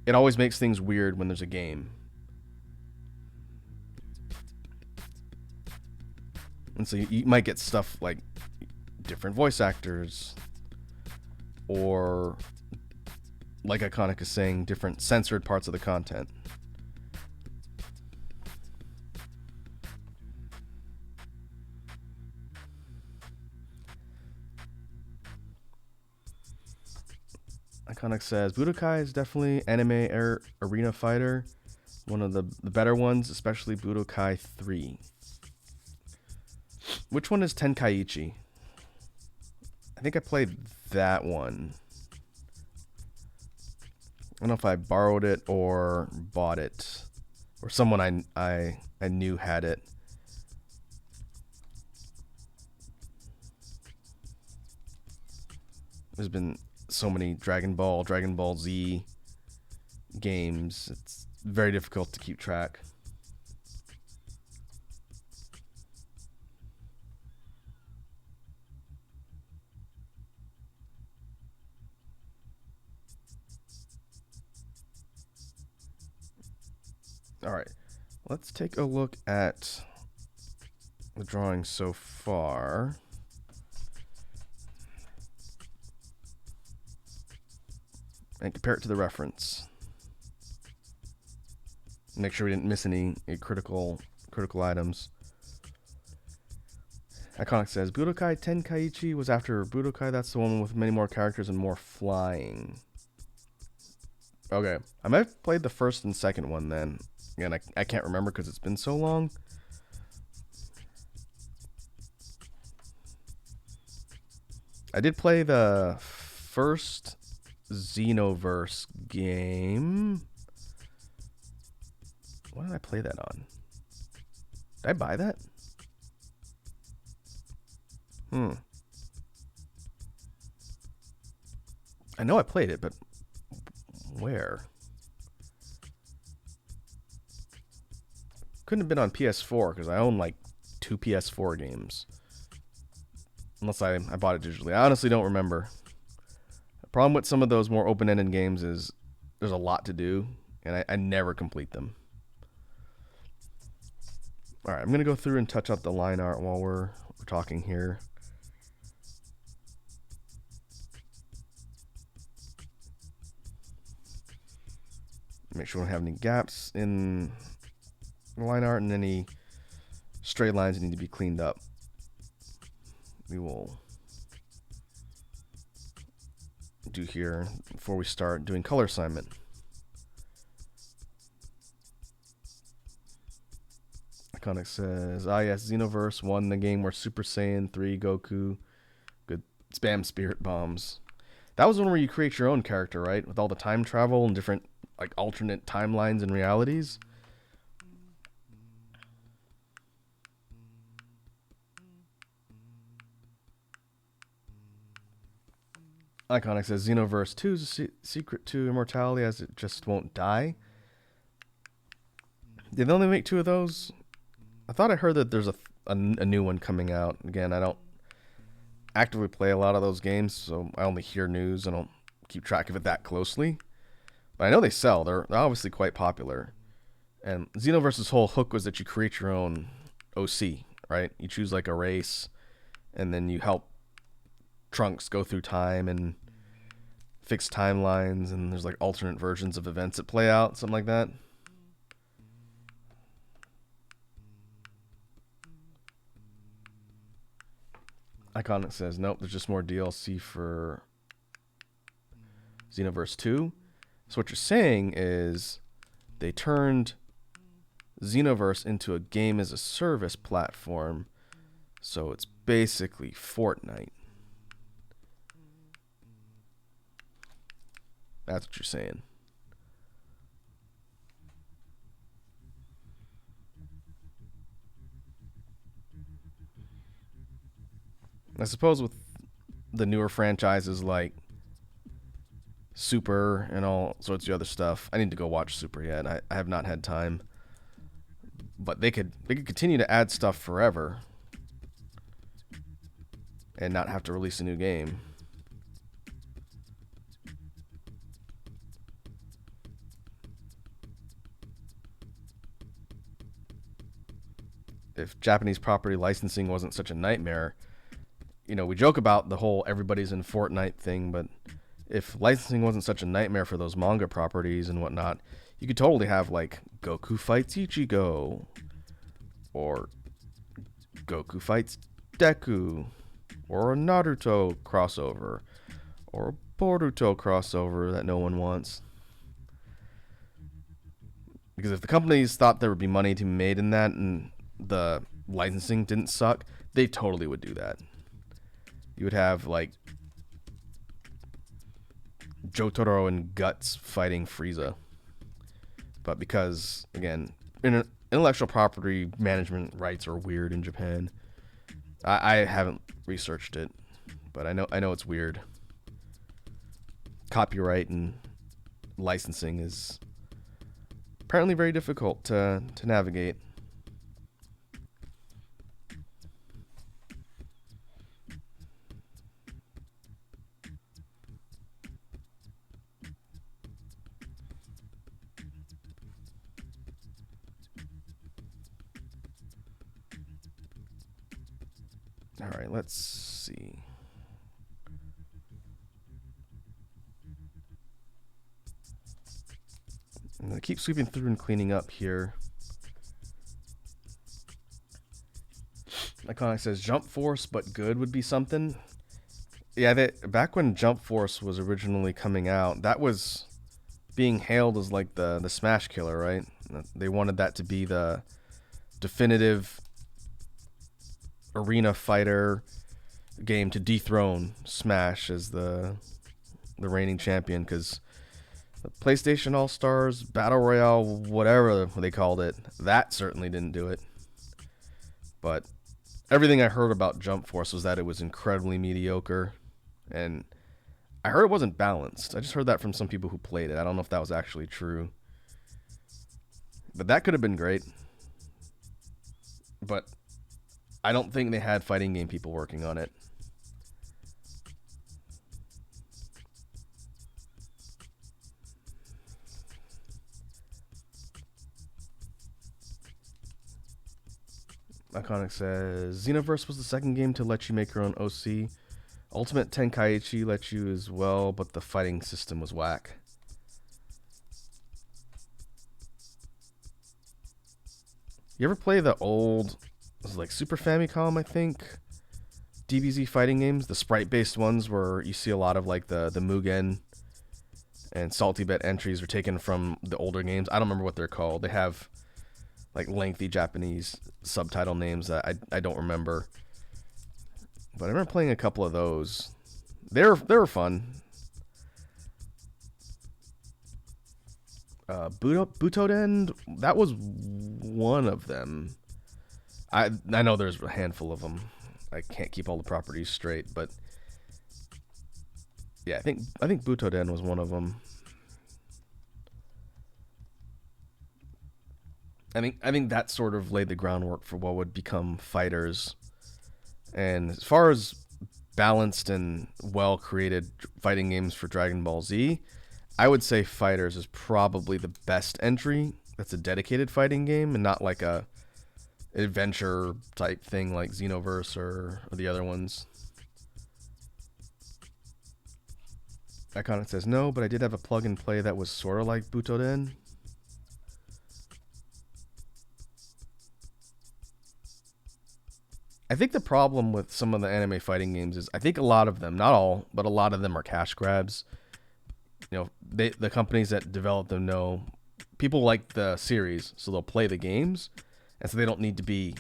it always makes things weird when there's a game. And so you might get stuff like different voice actors, or like Iconic is saying, different censored parts of the content. Iconic says, Budokai is definitely anime arena fighter. One of the better ones, especially Budokai 3. Which one is Tenkaichi? I think I played that one. I don't know if I borrowed it or bought it, or someone I knew had it. There's been so many Dragon Ball Z games. It's very difficult to keep track. All right, let's take a look at the drawing so far. And compare it to the reference. Make sure we didn't miss any critical items. Iconic says, Budokai Tenkaichi was after Budokai. That's the one with many more characters and more flying. Okay. I might have played the first and second one then. Again, I can't remember because it's been so long. I did play the first Xenoverse game. What did I play that on? Did I buy that? I know I played it, but where? Couldn't have been on PS4 because I own like 2 PS4 games. Unless I bought it digitally. I honestly don't remember. The problem with some of those more open-ended games is there's a lot to do, and I never complete them. All right, I'm going to go through and touch up the line art while we're talking here. Make sure we don't have any gaps in the line art and any straight lines that need to be cleaned up. We will do here before we start doing color assignment. Iconic says, yes, Xenoverse 1, the game where Super Saiyan 3 Goku could spam spirit bombs. That was one where you create your own character, right? With all the time travel and different like alternate timelines and realities. Iconic says Xenoverse 2 is a secret to immortality as it just won't die. Did they only make 2 of those? I thought I heard that there's a new one coming out. Again, I don't actively play a lot of those games, so I only hear news. I don't keep track of it that closely. But I know they sell. They're obviously quite popular. And Xenoverse's whole hook was that you create your own OC, right? You choose like a race, and then you help Trunks go through time and fix timelines, and there's like alternate versions of events that play out, something like that. Iconic says, nope, there's just more DLC for Xenoverse 2. So what you're saying is they turned Xenoverse into a game as a service platform. So it's basically Fortnite. That's what you're saying. I suppose with the newer franchises like Super and all sorts of other stuff, I need to go watch Super yet. I have not had time. But they could continue to add stuff forever and not have to release a new game. If Japanese property licensing wasn't such a nightmare, you know, we joke about the whole everybody's in Fortnite thing, but if licensing wasn't such a nightmare for those manga properties and whatnot, you could totally have like Goku fights Ichigo, or Goku fights Deku, or a Naruto crossover, or a Boruto crossover that no one wants. Because if the companies thought there would be money to be made in that and the licensing didn't suck, they totally would do that. You would have like Jotaro and Guts fighting Frieza. But because, again, intellectual property management rights are weird in Japan. I haven't researched it, but I know it's weird. Copyright and licensing is apparently very difficult to navigate. All right, let's see. I'm going to keep sweeping through and cleaning up here. Iconic says Jump Force, but good would be something. Yeah, back when Jump Force was originally coming out, that was being hailed as like the Smash killer, right? They wanted that to be the definitive arena fighter game to dethrone Smash as the reigning champion, because the PlayStation All-Stars Battle Royale, whatever they called it, that certainly didn't do it. But everything I heard about Jump Force was that it was incredibly mediocre, and I heard it wasn't balanced. I just heard that from some people who played it. I don't know if that was actually true, but that could have been great. But I don't think they had fighting game people working on it. Iconic says Xenoverse was the second game to let you make your own OC. Ultimate Tenkaichi let you as well, but the fighting system was whack. You ever play the old, it was like Super Famicom, I think, DBZ fighting games, the sprite-based ones where you see a lot of like the Mugen and Salty Bet entries are taken from the older games. I don't remember what they're called. They have like lengthy Japanese subtitle names that I don't remember. But I remember playing a couple of those. They were fun. Butoden, that was one of them. I know there's a handful of them. I can't keep all the properties straight, but yeah, I think Butoden was one of them. I think that sort of laid the groundwork for what would become Fighters. And as far as balanced and well-created fighting games for Dragon Ball Z, I would say Fighters is probably the best entry that's a dedicated fighting game and not like a adventure type thing like Xenoverse or the other ones. Iconic says no, but I did have a plug and play that was sort of like Butoden. I think the problem with some of the anime fighting games is I think a lot of them, not all, but a lot of them are cash grabs. You know, the companies that develop them know people like the series, so they'll play the games, and so they don't need to be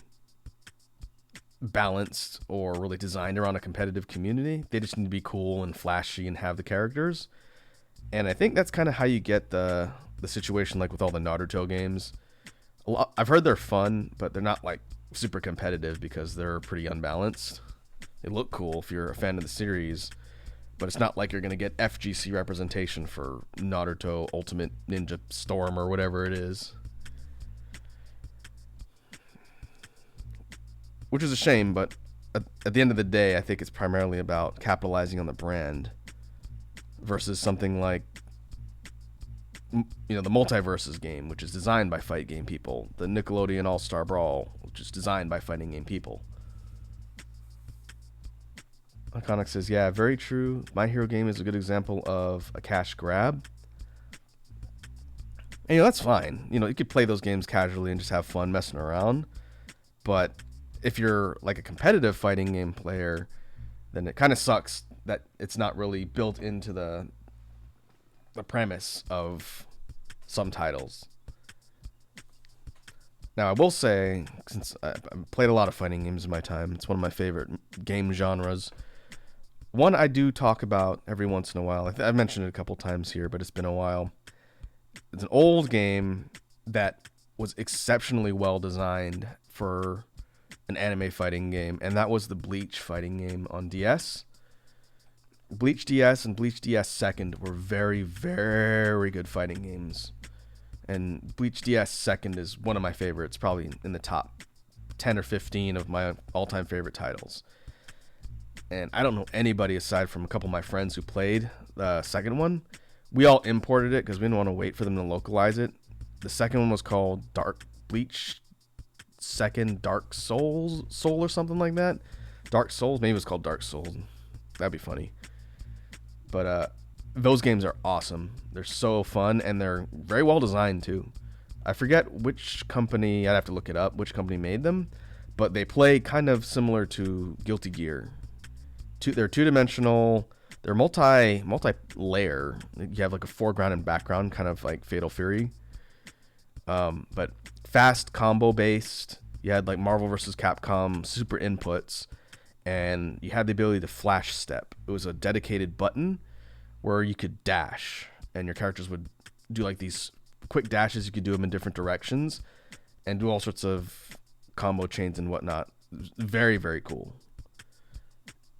balanced or really designed around a competitive community. They just need to be cool and flashy and have the characters. And I think that's kind of how you get the situation like with all the Naruto games. I've heard they're fun, but they're not like super competitive because they're pretty unbalanced. They look cool if you're a fan of the series, but it's not like you're going to get FGC representation for Naruto Ultimate Ninja Storm or whatever it is. Which is a shame, but at the end of the day, I think it's primarily about capitalizing on the brand versus something like, you know, the Multiverses game, which is designed by fight game people, the Nickelodeon All-Star Brawl, which is designed by fighting game people. Iconic says, yeah, very true. My Hero game is a good example of a cash grab. And, you know, that's fine. You know, you could play those games casually and just have fun messing around. But if you're like a competitive fighting game player, then it kind of sucks that it's not really built into the premise of some titles. Now, I will say, since I've played a lot of fighting games in my time, it's one of my favorite game genres. One I do talk about every once in a while. I've mentioned it a couple times here, but it's been a while. It's an old game that was exceptionally well designed for an anime fighting game, and that was the Bleach fighting game on DS. Bleach DS and Bleach DS Second were very, very good fighting games. And Bleach DS Second is one of my favorites, probably in the top 10 or 15 of my all-time favorite titles. And I don't know anybody aside from a couple of my friends who played the second one. We all imported it because we didn't want to wait for them to localize it. The second one was called Dark Bleach Second Dark Soul or something like that. Dark Souls, maybe it was called Dark Souls. That'd be funny. But those games are awesome. They're so fun and they're very well designed too. I forget which company, I'd have to look it up, which company made them, but they play kind of similar to Guilty Gear. They're two-dimensional. They're multi-layer. You have like a foreground and background, kind of like Fatal Fury. But fast combo based. You had like Marvel vs. Capcom super inputs, and you had the ability to flash step. It was a dedicated button where you could dash, and your characters would do like these quick dashes. You could do them in different directions, and do all sorts of combo chains and whatnot. It was very, very cool.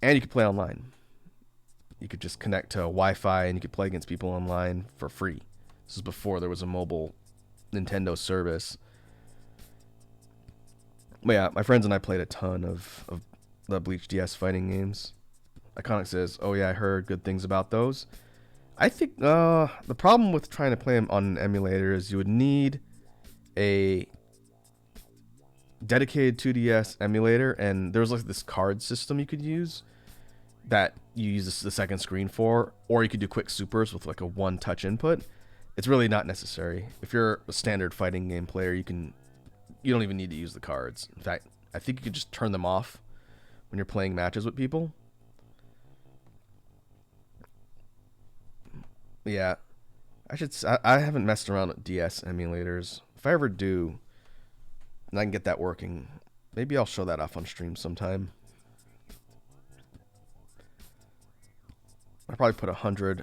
And you could play online. You could just connect to Wi-Fi and you could play against people online for free. This is before there was a mobile Nintendo service. But yeah, my friends and I played a ton of the Bleach DS fighting games. Iconic says, oh yeah, I heard good things about those. I think the problem with trying to play them on an emulator is you would need a dedicated 2DS emulator, and there's like this card system you could use that you use the second screen for, or you could do quick supers with like a one-touch input. It's really not necessary. If you're a standard fighting game player, you don't even need to use the cards. In fact, I think you could just turn them off when you're playing matches with people. Yeah, I haven't messed around with DS emulators. If I ever do, and I can get that working, maybe I'll show that off on stream sometime. I probably put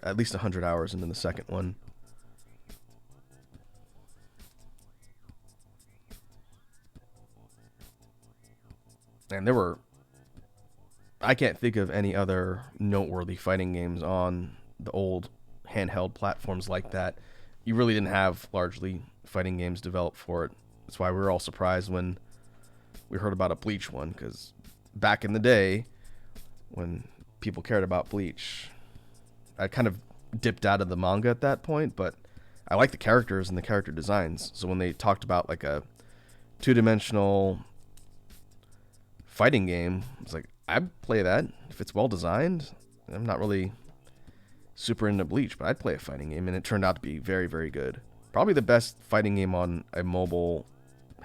at least 100 hours into the second one. And I can't think of any other noteworthy fighting games on the old handheld platforms like that. You really didn't have largely fighting games developed for it. That's why we were all surprised when we heard about a Bleach one, because back in the day when people cared about Bleach, I kind of dipped out of the manga at that point, but I like the characters and the character designs. So when they talked about like a two-dimensional fighting game, it's like, I'd play that if it's well designed. I'm not really super into Bleach, but I'd play a fighting game, and it turned out to be very, very good. Probably the best fighting game on a mobile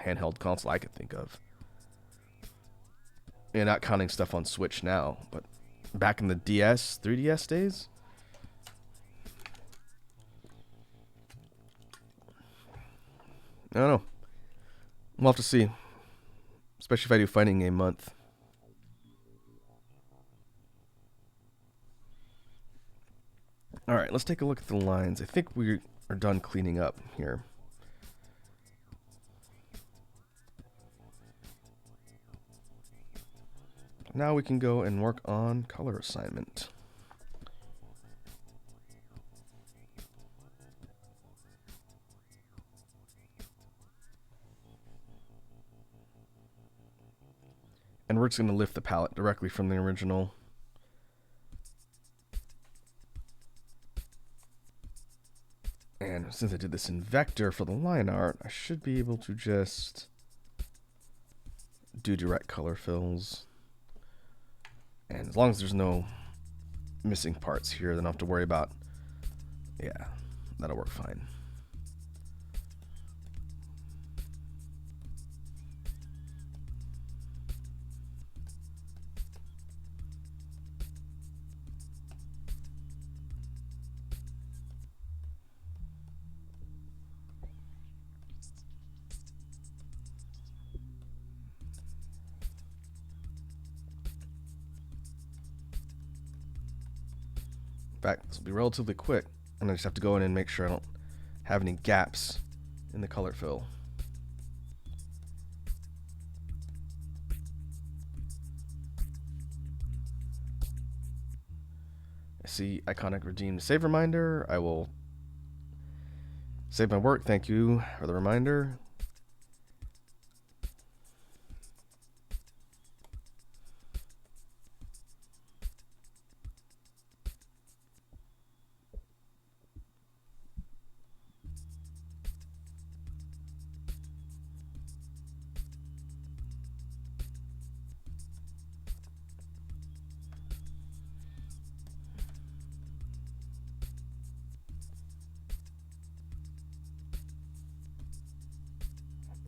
handheld console I could think of. And not counting stuff on Switch now, but back in the 3DS days, I don't know. We'll have to see. Especially if I do fighting game month. Alright, let's take a look at the lines. I think we are done cleaning up here. Now we can go and work on color assignment. And we're just going to lift the palette directly from the original. And since I did this in vector for the line art, I should be able to just do direct color fills. And as long as there's no missing parts here, then I don't have to worry about, yeah, that'll work fine. In fact, this will be relatively quick, and I just have to go in and make sure I don't have any gaps in the color fill. I see iconic redeemed save reminder. I will save my work. Thank you for the reminder.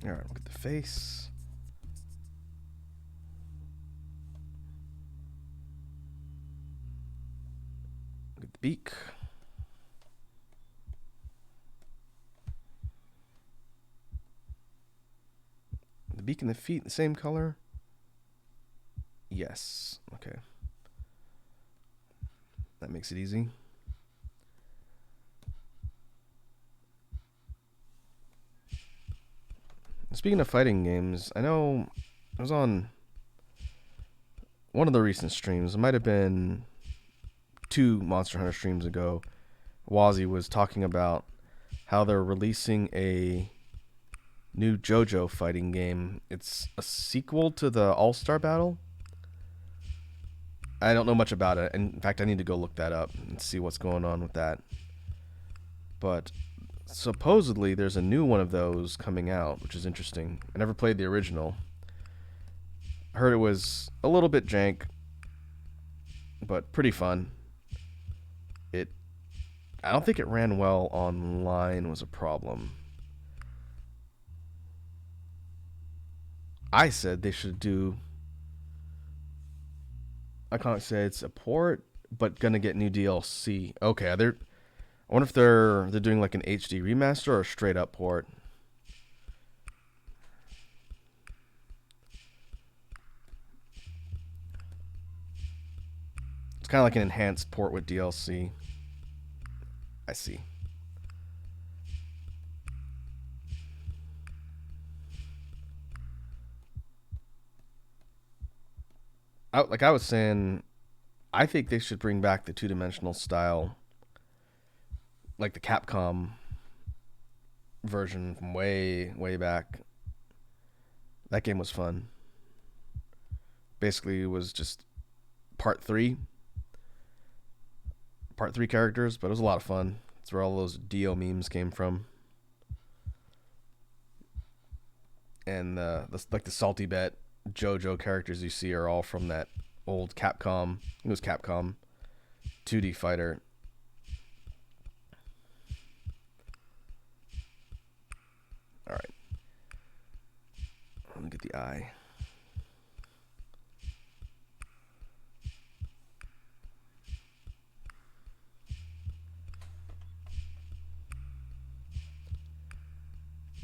All right, look at the face. Look at the beak. The beak and the feet the same color? Yes. Okay. That makes it easy. Speaking of fighting games, I know I was on one of the recent streams. It might have been 2 Monster Hunter streams ago. Wazzy was talking about how they're releasing a new JoJo fighting game. It's a sequel to the All-Star Battle. I don't know much about it. In fact, I need to go look that up and see what's going on with that. But supposedly there's a new one of those coming out, which is interesting. I never played the original. I heard it was a little bit jank, but pretty fun. I don't think it ran well online was a problem. I said they should do... I can't say it's a port, but gonna get new DLC. Okay, I wonder if they're doing like an HD remaster or a straight up port. It's kind of like an enhanced port with DLC. I see. Like I was saying, I think they should bring back the two-dimensional style, like the Capcom version from way back. That game was fun. Basically, it was just part 3 characters, but it was a lot of fun. That's where all those Dio memes came from. And like the Salty Bet JoJo characters you see are all from that old Capcom. It was Capcom 2D fighter. All right. Let me get the eye.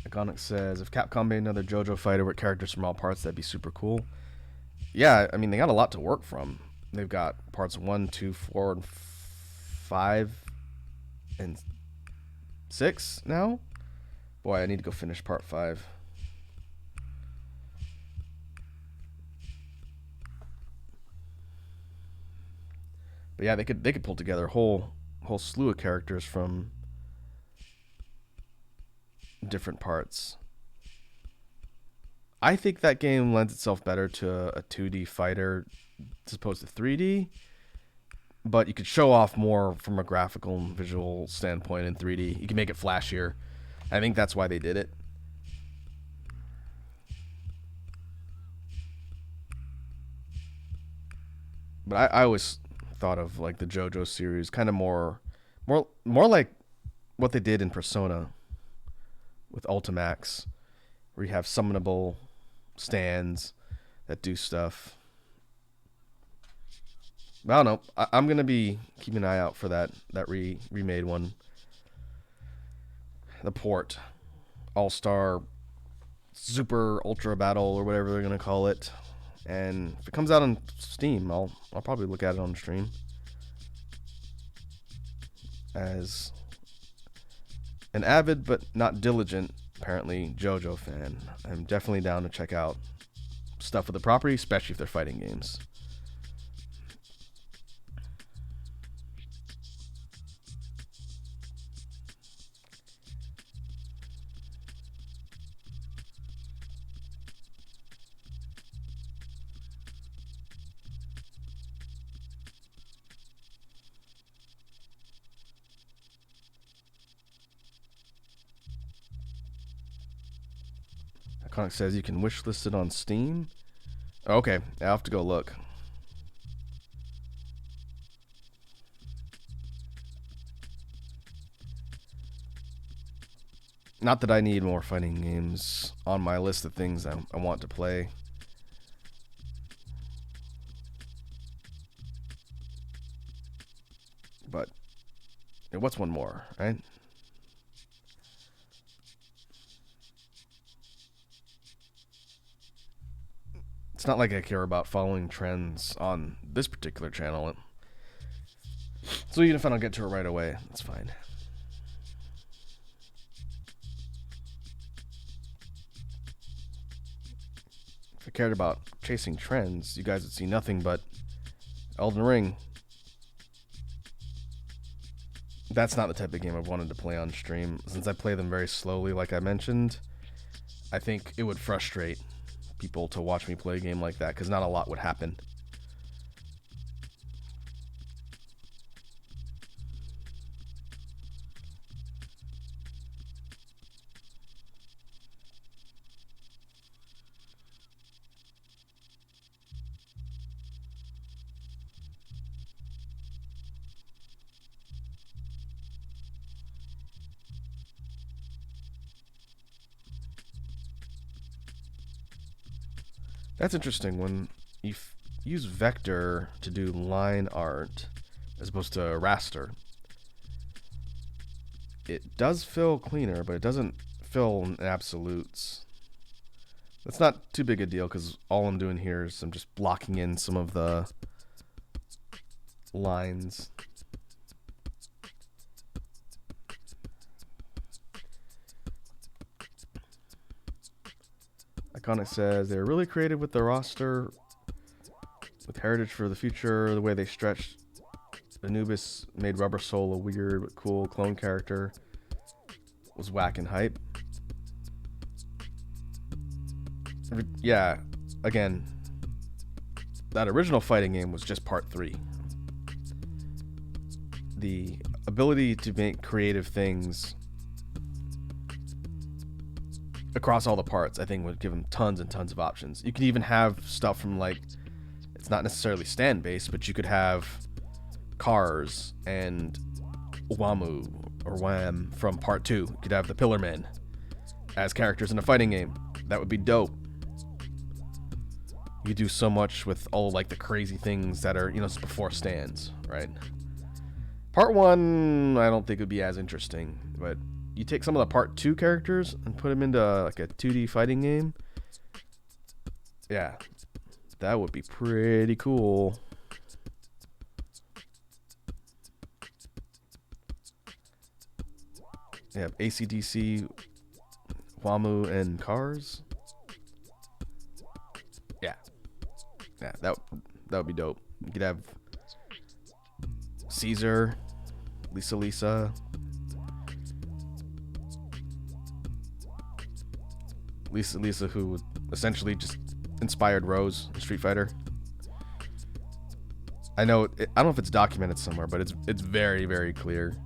Iconic says, if Capcom made another JoJo fighter with characters from all parts, that'd be super cool. Yeah, I mean, they got a lot to work from. They've got parts 1, 2, 4, and 5, and 6 now. Boy, I need to go finish part 5. But yeah, they could pull together a whole slew of characters from different parts. I think that game lends itself better to a 2D fighter as opposed to 3D, but you could show off more from a graphical and visual standpoint in 3D. You can make it flashier. I think that's why they did it. But I always thought of like the JoJo series kind of more like what they did in Persona with Ultimax, where you have summonable stands that do stuff. I don't know. I'm gonna be keeping an eye out for that remade one, the port, All-Star, Super Ultra Battle, or whatever they're gonna call it. And if it comes out on Steam, I'll probably look at it on the stream. as an avid but not diligent, apparently, JoJo fan. I'm definitely down to check out stuff with the property, especially if they're fighting games. Iconic says you can wishlist it on Steam. Okay, I'll have to go look. Not that I need more fighting games on my list of things I want to play. But what's one more, right? It's not like I care about following trends on this particular channel. So even if I don't get to it right away, that's fine. If I cared about chasing trends, you guys would see nothing but Elden Ring. That's not the type of game I've wanted to play on stream. Since I play them very slowly, like I mentioned, I think it would frustrate people to watch me play a game like that, because not a lot would happen. That's interesting. When you use vector to do line art as opposed to raster, it does feel cleaner, but it doesn't fill in absolutes. That's not too big a deal, because all I'm doing here is I'm just blocking in some of the lines. Iconic says they're really creative with the roster, with heritage for the future, the way they stretched. Anubis made Rubber Soul a weird but cool clone character. Was whack and hype. Yeah, again, that original fighting game was just part 3. The ability to make creative things across all the parts, I think, would give them tons and tons of options. You could even have stuff from, like, it's not necessarily stand-based, but you could have Cars and Wamu or Wham from part 2. You could have the Pillar Men as characters in a fighting game. That would be dope. You could do so much with all, like, the crazy things that are, before stands, right? Part 1, I don't think would be as interesting, but you take some of the part 2 characters and put them into like a 2D fighting game. Yeah, that would be pretty cool. Yeah, AC/DC, Wamu, and Cars. Yeah, that would be dope. You could have Caesar, Lisa. Lisa, who essentially just inspired Rose in Street Fighter. I don't know if it's documented somewhere, but it's very, very clear.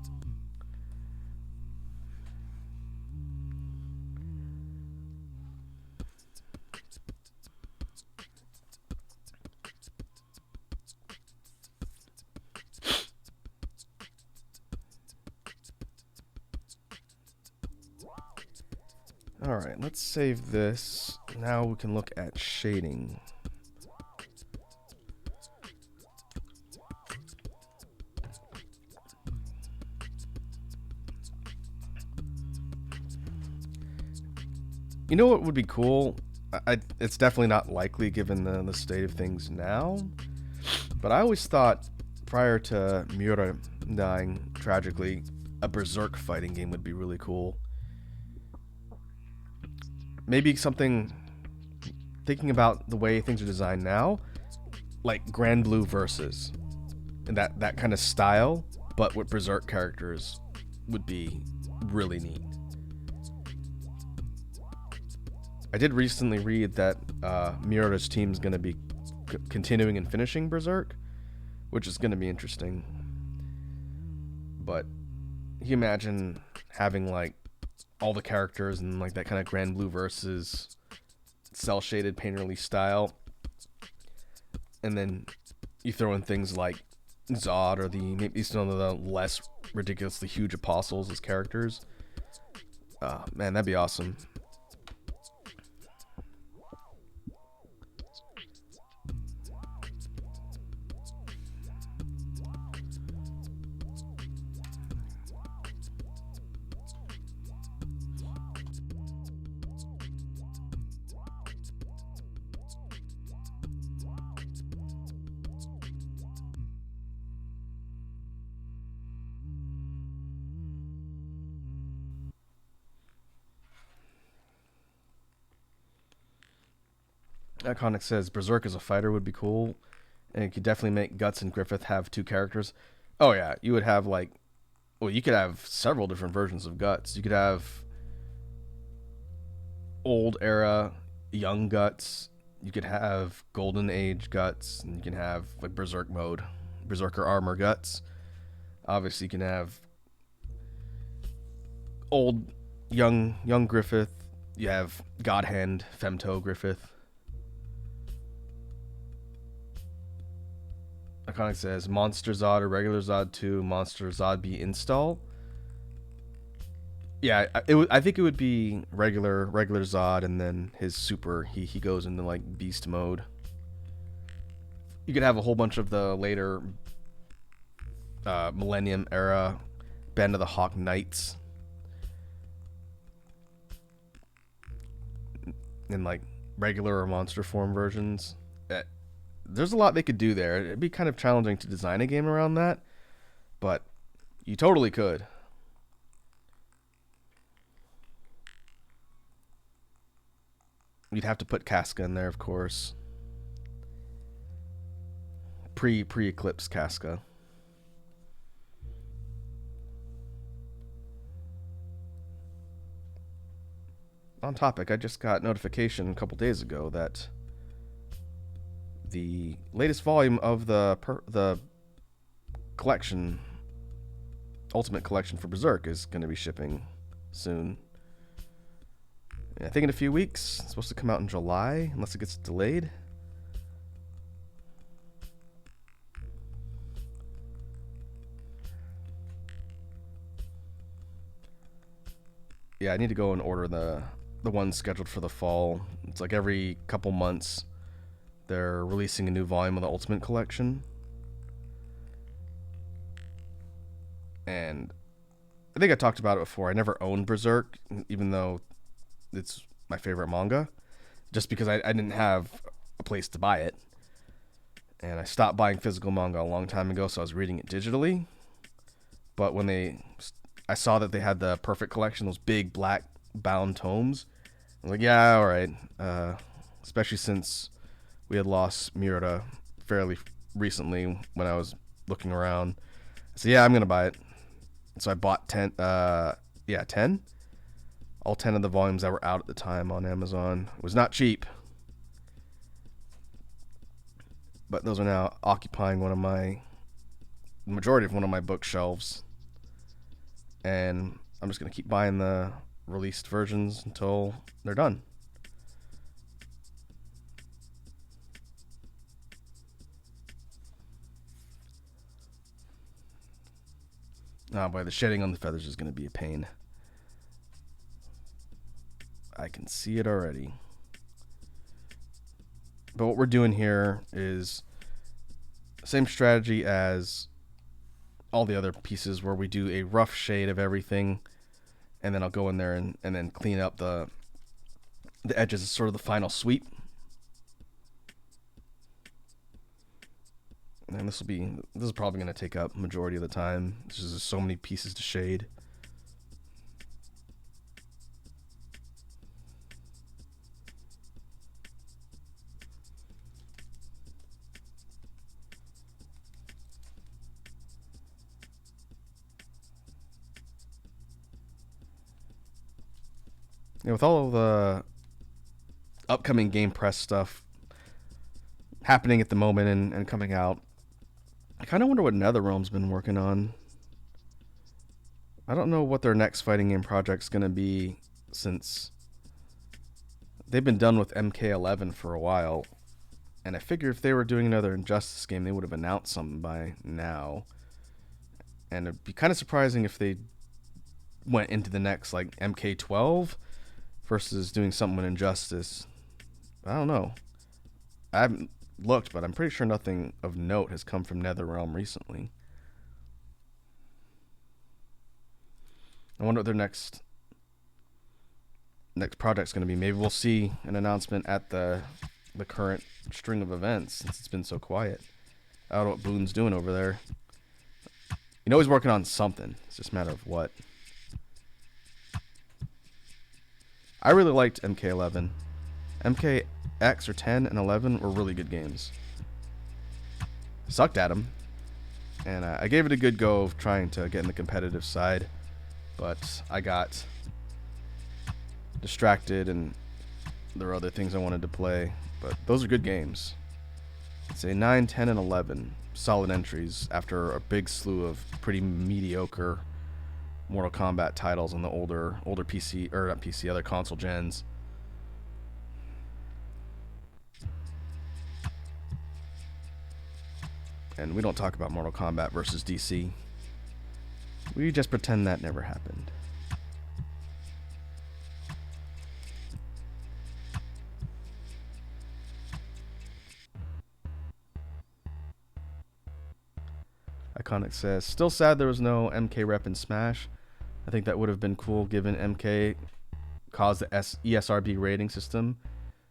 Alright, let's save this. Now we can look at shading. You know what would be cool? It's definitely not likely given the state of things now, but I always thought prior to Miura dying tragically, a Berserk fighting game would be really cool. Maybe something, thinking about the way things are designed now, like Grand Blue Versus, and that kind of style, but with Berserk characters, would be really neat. I did recently read that Miura's team's going to be continuing and finishing Berserk, which is going to be interesting. But you imagine having like all the characters and like that kind of Grand Blue Versus cell shaded painterly style, and then you throw in things like Zod or maybe some of the less ridiculously huge apostles as characters. Man, that'd be awesome. Iconic says Berserk as a fighter would be cool, and you could definitely make Guts and Griffith have two characters. Oh yeah, you would have like, well, you could have several different versions of Guts. You could have old era young Guts. You could have Golden Age Guts, and you can have like Berserk mode, Berserker armor Guts. Obviously, you can have old young Griffith. You have God Hand Femto Griffith. Iconic says Monster Zod or regular Zod 2, Monster Zod be install. Yeah, I think it would be regular Zod, and then his super he goes into like beast mode. You could have a whole bunch of the later Millennium era Band of the Hawk Knights in like regular or monster form versions. There's a lot they could do there. It'd be kind of challenging to design a game around that, but you totally could. You'd have to put Casca in there, of course. Pre-Eclipse Casca. On topic, I just got notification a couple days ago that the latest volume of the collection, Ultimate Collection for Berserk, is going to be shipping soon. I think in a few weeks. It's supposed to come out in July, unless it gets delayed. Yeah, I need to go and order the ones scheduled for the fall. It's like every couple months they're releasing a new volume of the Ultimate Collection. And I think I talked about it before. I never owned Berserk, even though it's my favorite manga, just because I didn't have a place to buy it. And I stopped buying physical manga a long time ago, so I was reading it digitally. But when I saw that they had the Perfect Collection, those big black bound tomes, I was like, yeah, all right. Especially since we had lost Miura fairly recently when I was looking around. So yeah, I'm going to buy it. So I bought 10. 10? All 10 of the volumes that were out at the time on Amazon. It was not cheap. But those are now occupying the majority of one of my bookshelves. And I'm just going to keep buying the released versions until they're done. Oh boy, the shedding on the feathers is going to be a pain. I can see it already. But what we're doing here is same strategy as all the other pieces, where we do a rough shade of everything, and then I'll go in there and then clean up the edges as sort of the final sweep. And this is probably going to take up majority of the time. There's just so many pieces to shade. With all of the upcoming Game Press stuff happening at the moment and coming out, I kind of wonder what NetherRealm's been working on. I don't know what their next fighting game project's going to be, since they've been done with MK11 for a while. And I figure if they were doing another Injustice game, they would have announced something by now. And it'd be kind of surprising if they went into the next, like, MK12 versus doing something with Injustice. I don't know. I haven't looked, but I'm pretty sure nothing of note has come from NetherRealm recently. I wonder what their next project's going to be. Maybe we'll see an announcement at the current string of events, since it's been so quiet. I don't know what Boone's doing over there. You know he's working on something. It's just a matter of what. I really liked MK11. MKX or 10 and 11 were really good games. I sucked at them, and I gave it a good go of trying to get in the competitive side, but I got distracted and there were other things I wanted to play. But those are good games. I'd say 9, 10, and 11 solid entries after a big slew of pretty mediocre Mortal Kombat titles on the older PC, or not PC, other console gens. And we don't talk about Mortal Kombat versus DC. We just pretend that never happened. Iconic says, still sad there was no MK rep in Smash. I think that would have been cool given MK caused the ESRB rating system.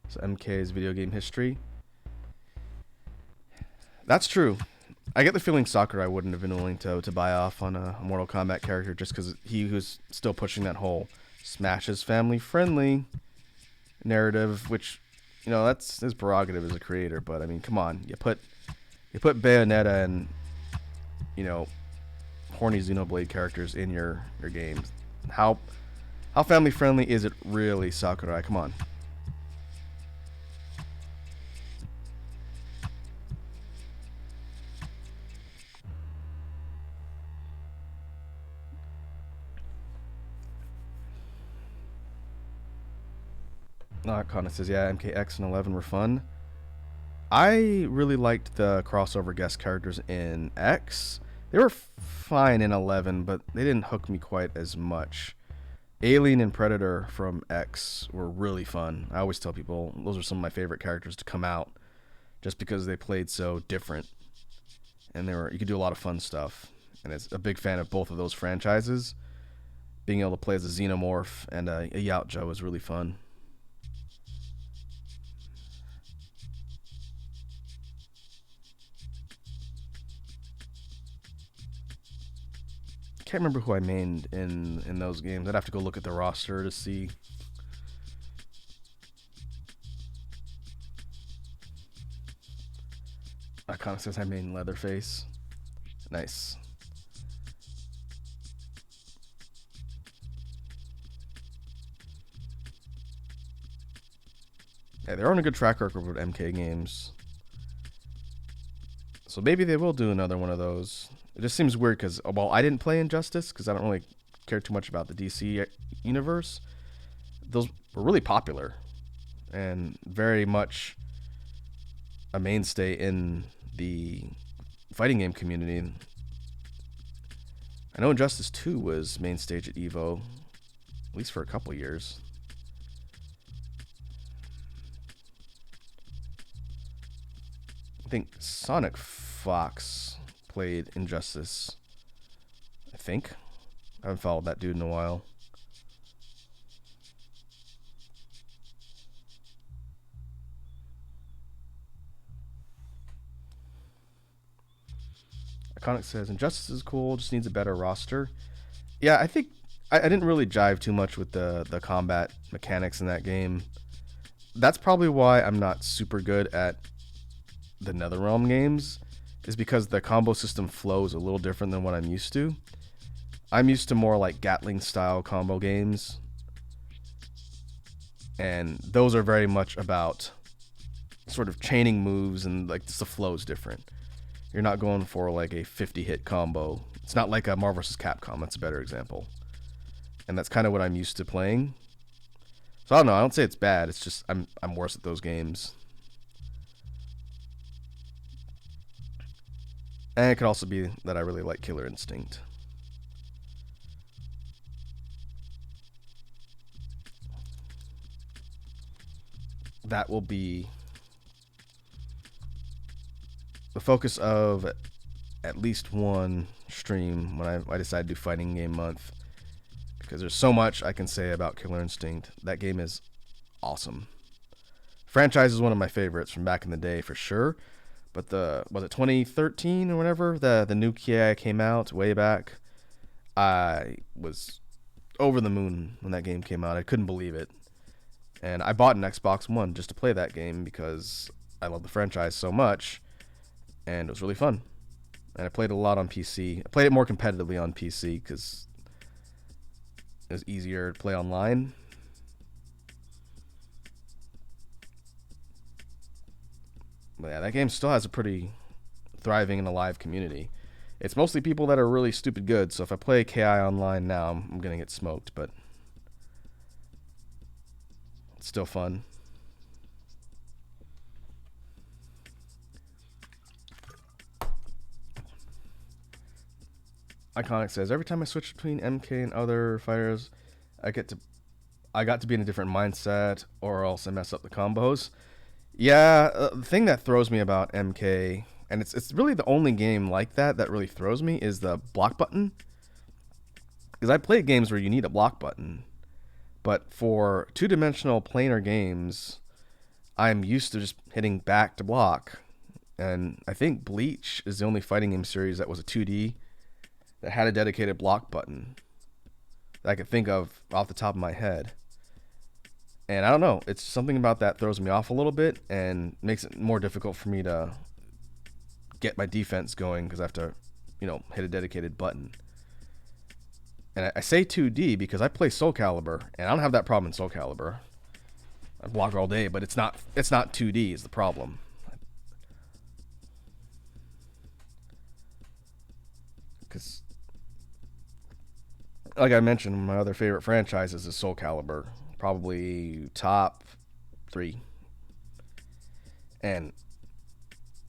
So MK's video game history. That's true. I get the feeling Sakurai wouldn't have been willing to buy off on a Mortal Kombat character just because he was still pushing that whole Smash is family friendly narrative, which, you know, that's his prerogative as a creator. But I mean, come on, you put Bayonetta and, you know, horny Xenoblade characters in your games. How family friendly is it really, Sakurai? Come on. Connor says, yeah, MKX and 11 were fun. I really liked the crossover guest characters in X. They were fine in 11, but they didn't hook me quite as much. Alien and Predator from X were really fun. I always tell people those are some of my favorite characters to come out, just because they played so different, and you could do a lot of fun stuff. And it's a big fan of both of those franchises. Being able to play as a Xenomorph and a Yautja was really fun. Can't remember who I mained in those games. I'd have to go look at the roster to see. Iconic says I mained Leatherface. Nice. Yeah, they're on a good track record with MK games. So maybe they will do another one of those. It just seems weird because, well, I didn't play Injustice because I don't really care too much about the DC universe. Those were really popular and very much a mainstay in the fighting game community. I know Injustice 2 was main stage at EVO, at least for a couple years. I think Sonic Fox played Injustice. I think. I haven't followed that dude in a while. Iconic says Injustice is cool, just needs a better roster. Yeah, I think I didn't really jive too much with the combat mechanics in that game. That's probably why I'm not super good at the NetherRealm games, is because the combo system flows a little different than what I'm used to. I'm used to more like Gatling style combo games, and those are very much about sort of chaining moves, and like just the flow's different. You're not going for like a 50 hit combo. It's not like a Marvel vs. Capcom. That's a better example. And that's kind of what I'm used to playing. So I don't know. I don't say it's bad. It's just I'm worse at those games. And it could also be that I really like Killer Instinct. That will be the focus of at least one stream when I decide to do Fighting Game Month, because there's so much I can say about Killer Instinct. That game is awesome. Franchise is one of my favorites from back in the day for sure. But was it 2013 or whatever, the new KI came out way back. I was over the moon when that game came out. I couldn't believe it. And I bought an Xbox One just to play that game because I love the franchise so much. And it was really fun. And I played it a lot on PC. I played it more competitively on PC because it was easier to play online. But yeah, that game still has a pretty thriving and alive community. It's mostly people that are really stupid good, so if I play KI online now, I'm going to get smoked, but it's still fun. Iconic says, every time I switch between MK and other fighters, I got to be in a different mindset, or else I mess up the combos. Yeah, the thing that throws me about MK, and it's really the only game like that really throws me, is the block button. Because I play games where you need a block button, but for two-dimensional planar games, I'm used to just hitting back to block. And I think Bleach is the only fighting game series that was a 2D that had a dedicated block button that I could think of off the top of my head. And I don't know, it's something about that throws me off a little bit and makes it more difficult for me to get my defense going because I have to, hit a dedicated button. And I say 2D because I play Soul Calibur, and I don't have that problem in Soul Calibur. I block all day, but it's not 2D is the problem. Because, like I mentioned, my other favorite franchises is Soul Calibur. Probably top 3. And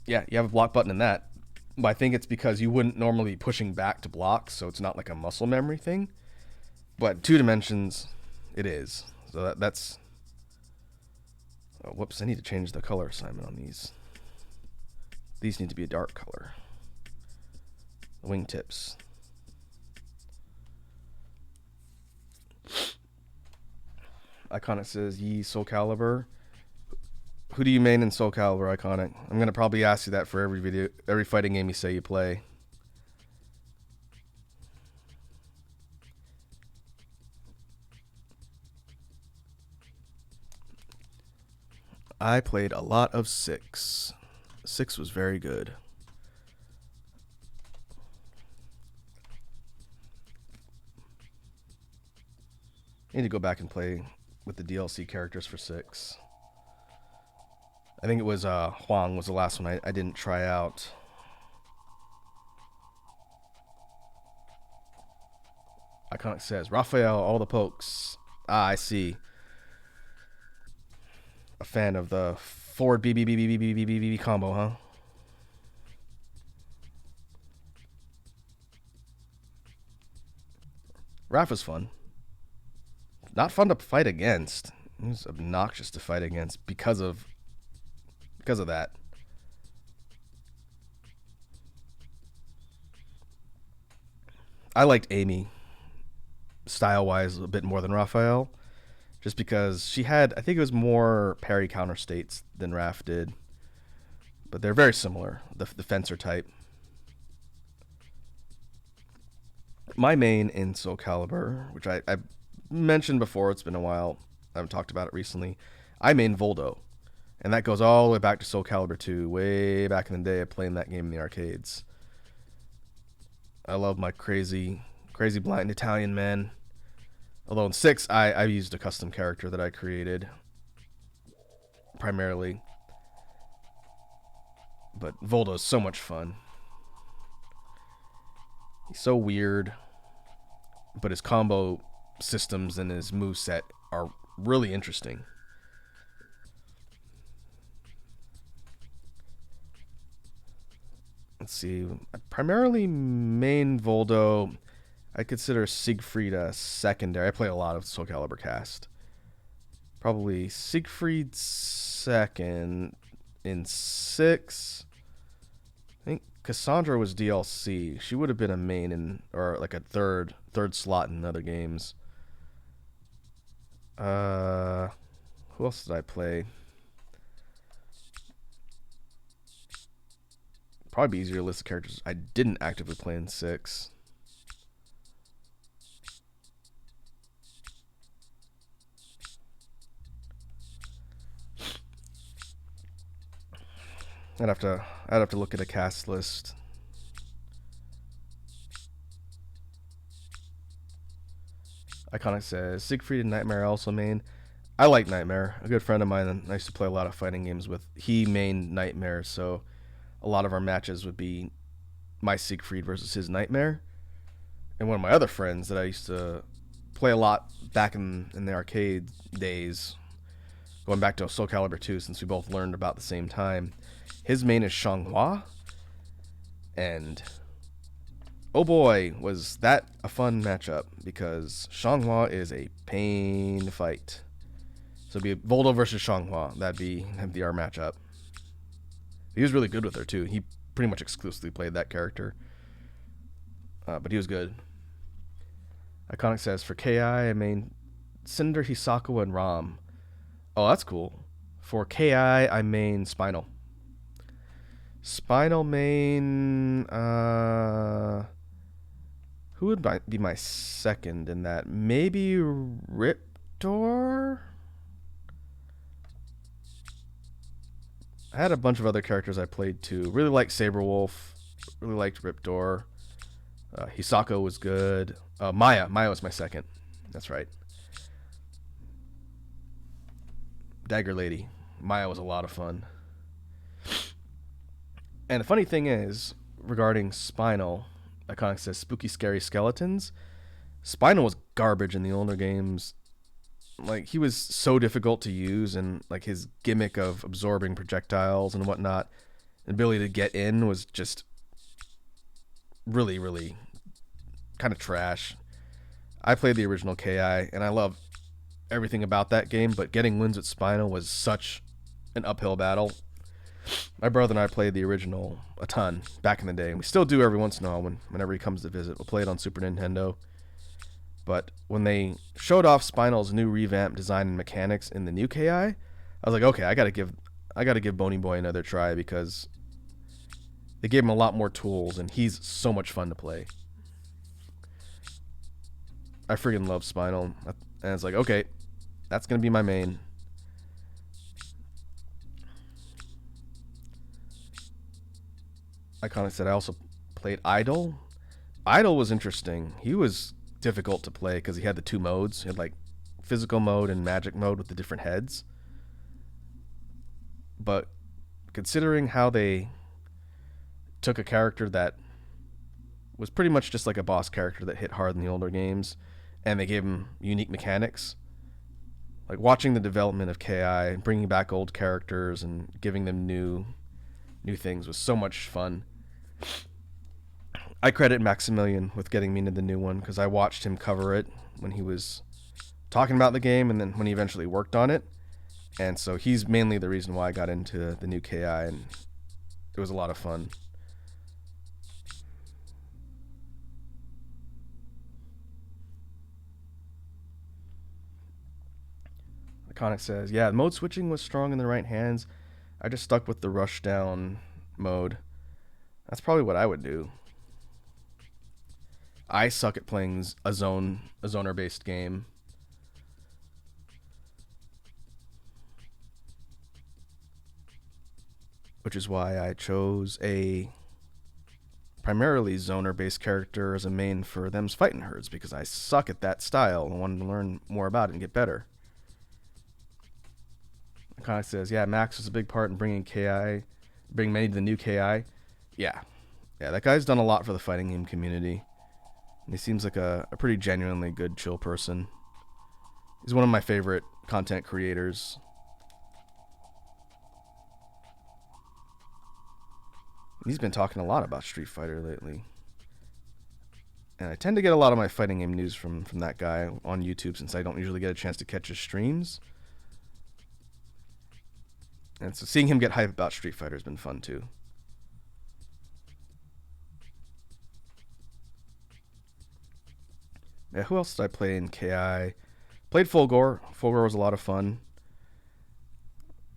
yeah, you have a block button in that. But I think it's because you wouldn't normally be pushing back to block, so it's not like a muscle memory thing. But 2 dimensions, it is. So that's... Oh, whoops, I need to change the color assignment on these. These need to be a dark color. The wingtips. Iconic says, Yee, Soul Calibur. Who do you main in Soul Calibur, Iconic? I'm going to probably ask you that for every fighting game you say you play. I played a lot of 6. 6 was very good. I need to go back and play with the DLC characters for 6. I think it was Huang was the last one I didn't try out. Iconic says, Raphael, all the pokes. Ah, I see. A fan of the forward BBBBBBBB combo, huh? Raph is fun. Not fun to fight against. He's obnoxious to fight against because of that. I liked Amy style-wise a bit more than Raphael, just because she had, I think it was more parry counter states than Raph did, but they're very similar, the fencer type. My main in Soul Calibur, which I mentioned before, it's been a while. I haven't talked about it recently. I main Voldo, and that goes all the way back to Soul Calibur 2, way back in the day of playing that game in the arcades. I love my crazy blind Italian man. Although in 6, I used a custom character that I created, primarily. But Voldo is so much fun. He's so weird, but his combo systems and his moveset are really interesting. Let's see. Primarily main Voldo. I consider Siegfried a secondary. I play a lot of Soul Calibur cast. Probably Siegfried second in 6. I think Cassandra was DLC. She would have been a main in, or like a third slot in other games. Who else did I play? Probably be easier to list the characters I didn't actively play in 6. I'd have to look at a cast list. Iconic says Siegfried and Nightmare also main. I like Nightmare. A good friend of mine I used to play a lot of fighting games with. He mained Nightmare, so a lot of our matches would be my Siegfried versus his Nightmare. And one of my other friends that I used to play a lot back in the arcade days, going back to Soul Calibur 2, since we both learned about the same time, his main is Xianghua. And oh boy, was that a fun matchup, because Xianghua is a pain to fight. So it'd be Voldo versus Xianghua. That'd be our matchup. He was really good with her too. He pretty much exclusively played that character. But he was good. Iconic says, for KI, I main Cinder, Hisako, and Ram. Oh, that's cool. For KI, I main Spinal. Spinal main... who would be my second in that? Maybe Riptor? I had a bunch of other characters I played too. Really liked Saberwolf. Really liked Riptor. Hisako was good. Maya was my second. That's right. Dagger Lady. Maya was a lot of fun. And the funny thing is, regarding Spinal, Iconic says spooky, scary skeletons. Spinal was garbage in the older games. Like, he was so difficult to use, and like his gimmick of absorbing projectiles and whatnot, the ability to get in was just really, really kind of trash. I played the original KI, and I love everything about that game, but getting wins with Spinal was such an uphill battle. My brother and I played the original a ton back in the day, and we still do every once in a while whenever he comes to visit. We'll play it on Super Nintendo. But when they showed off Spinal's new revamped design and mechanics in the new KI, I was like, okay, I gotta give Boney Boy another try, because they gave him a lot more tools, and he's so much fun to play. I freaking love Spinal, and it's like, okay, that's gonna be my main. Iconic said I also played Idol. Idol was interesting. He was difficult to play because he had the two modes. He had like physical mode and magic mode with the different heads. But considering how they took a character that was pretty much just like a boss character that hit hard in the older games, and they gave him unique mechanics, like watching the development of KI, bringing back old characters and giving them new things was so much fun. I credit Maximilian with getting me into the new one, because I watched him cover it when he was talking about the game, and then when he eventually worked on it. And so he's mainly the reason why I got into the new KI, and it was a lot of fun. Iconic says, yeah, mode switching was strong in the right hands. I just stuck with the rush down mode. That's probably what I would do. I suck at playing a zoner based game. Which is why I chose a primarily zoner based character as a main for them's fighting herds, because I suck at that style and wanted to learn more about it and get better. Iconic says, yeah, Max was a big part in bringing many to the new KI. Yeah. Yeah, that guy's done a lot for the fighting game community. And he seems like a pretty genuinely good, chill person. He's one of my favorite content creators. He's been talking a lot about Street Fighter lately. And I tend to get a lot of my fighting game news from that guy on YouTube, since I don't usually get a chance to catch his streams. And so seeing him get hype about Street Fighter has been fun too. Yeah, who else did I play in KI? Played Fulgore. Fulgore was a lot of fun.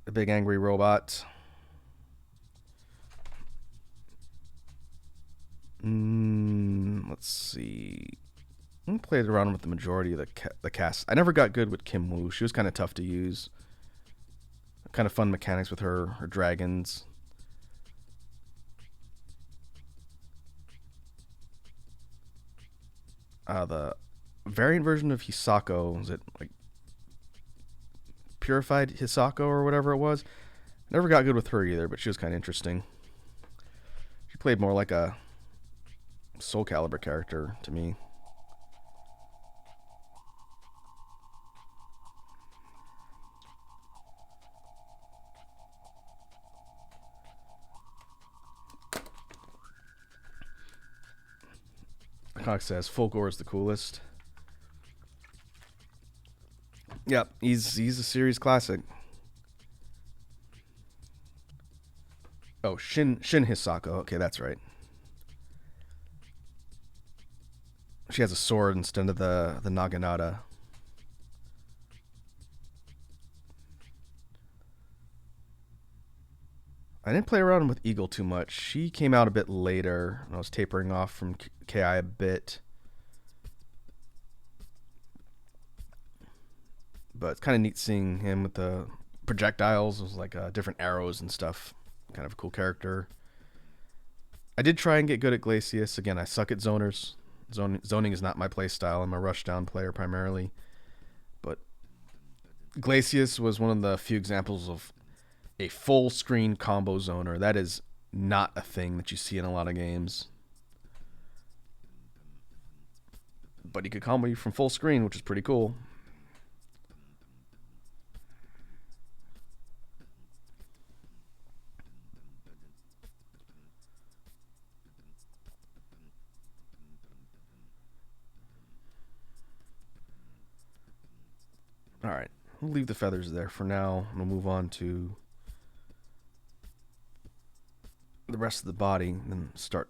The big angry robot. Let's see. I played around with the majority of the cast. I never got good with Kim Woo. She was kind of tough to use. Kind of fun mechanics with her dragons. The variant version of Hisako, was it like Purified Hisako or whatever it was? Never got good with her either, but she was kind of interesting. She played more like a Soul Calibur character to me. Cox says Fulgore is the coolest. Yep, he's a series classic. Oh, Shin Hisako. Okay, that's right. She has a sword instead of the Naginata. I didn't play around with Eagle too much. She came out a bit later. I was tapering off from KI a bit. But it's kind of neat seeing him with the projectiles. It was like different arrows and stuff. Kind of a cool character. I did try and get good at Glacius. Again, I suck at zoners. Zoning is not my play style. I'm a rushdown player primarily. But Glacius was one of the few examples of a full screen combo zoner. That is not a thing that you see in a lot of games. But he could combo you from full screen, which is pretty cool. Alright, we'll leave the feathers there for now. We'll move on to the rest of the body and start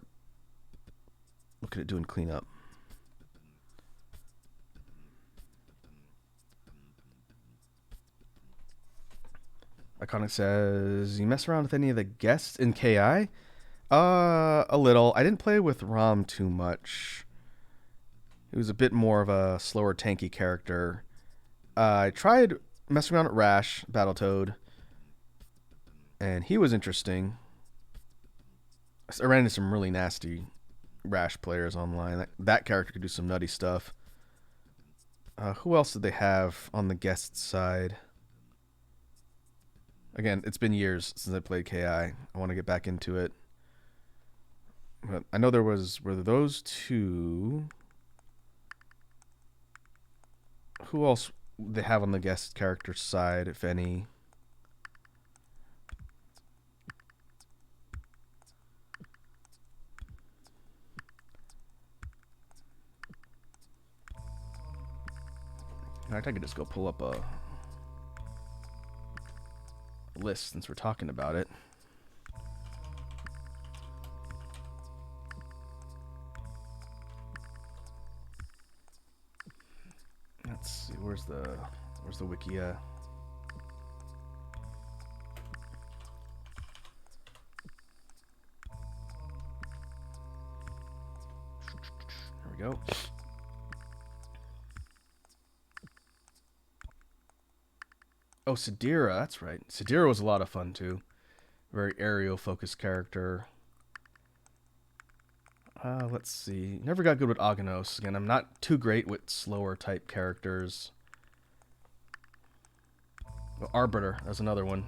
looking at doing cleanup. Iconic says, you mess around with any of the guests in KI? A little. I didn't play with Rom too much. He was a bit more of a slower, tanky character. I tried messing around with Rash, Battletoad, and he was interesting. I ran into some really nasty Rash players online. That character could do some nutty stuff. Who else did they have on the guest side? Again, it's been years since I played KI. I want to get back into it. But I know were those two. Who else they have on the guest character side, if any? In fact, I could just go pull up a list since we're talking about it. Let's see, where's the wiki at? There we go. Oh, Sadira, that's right. Sadira was a lot of fun too. Very aerial focused character. Let's see. Never got good with Aganos. Again, I'm not too great with slower type characters. Oh, Arbiter, that's another one.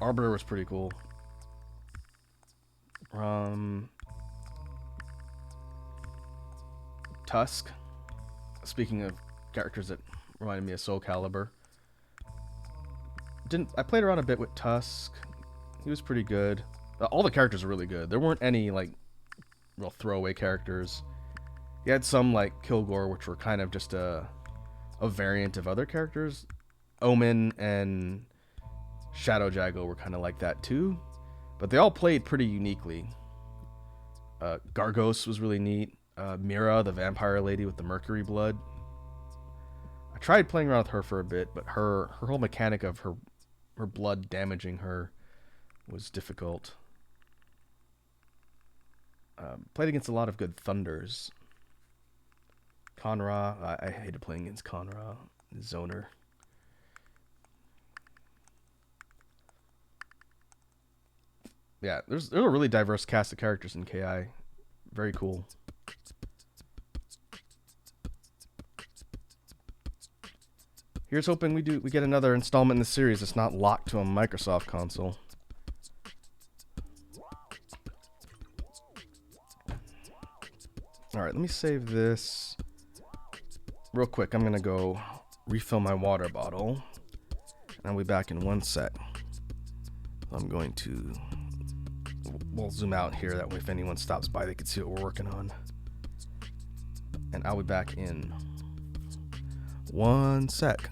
Arbiter was pretty cool. Tusk. Speaking of characters that reminded me of Soul Calibur. I played around a bit with Tusk. He was pretty good. All the characters were really good. There weren't any like real throwaway characters. You had some like Kilgore, which were kind of just a variant of other characters. Omen and Shadow Jago were kind of like that too, but they all played pretty uniquely. Gargos was really neat. Mira, the vampire lady with the mercury blood. I tried playing around with her for a bit, but her whole mechanic of her blood damaging her was difficult. Played against a lot of good Thunders. Conra, I hated playing against Conra. Zoner. Yeah, there's a really diverse cast of characters in KI. Very cool. Here's hoping we get another installment in the series that's not locked to a Microsoft console. Alright, let me save this. Real quick, I'm gonna go refill my water bottle. And I'll be back in 1 sec. I'm going to... We'll zoom out here, that way if anyone stops by they can see what we're working on. And I'll be back in 1 sec.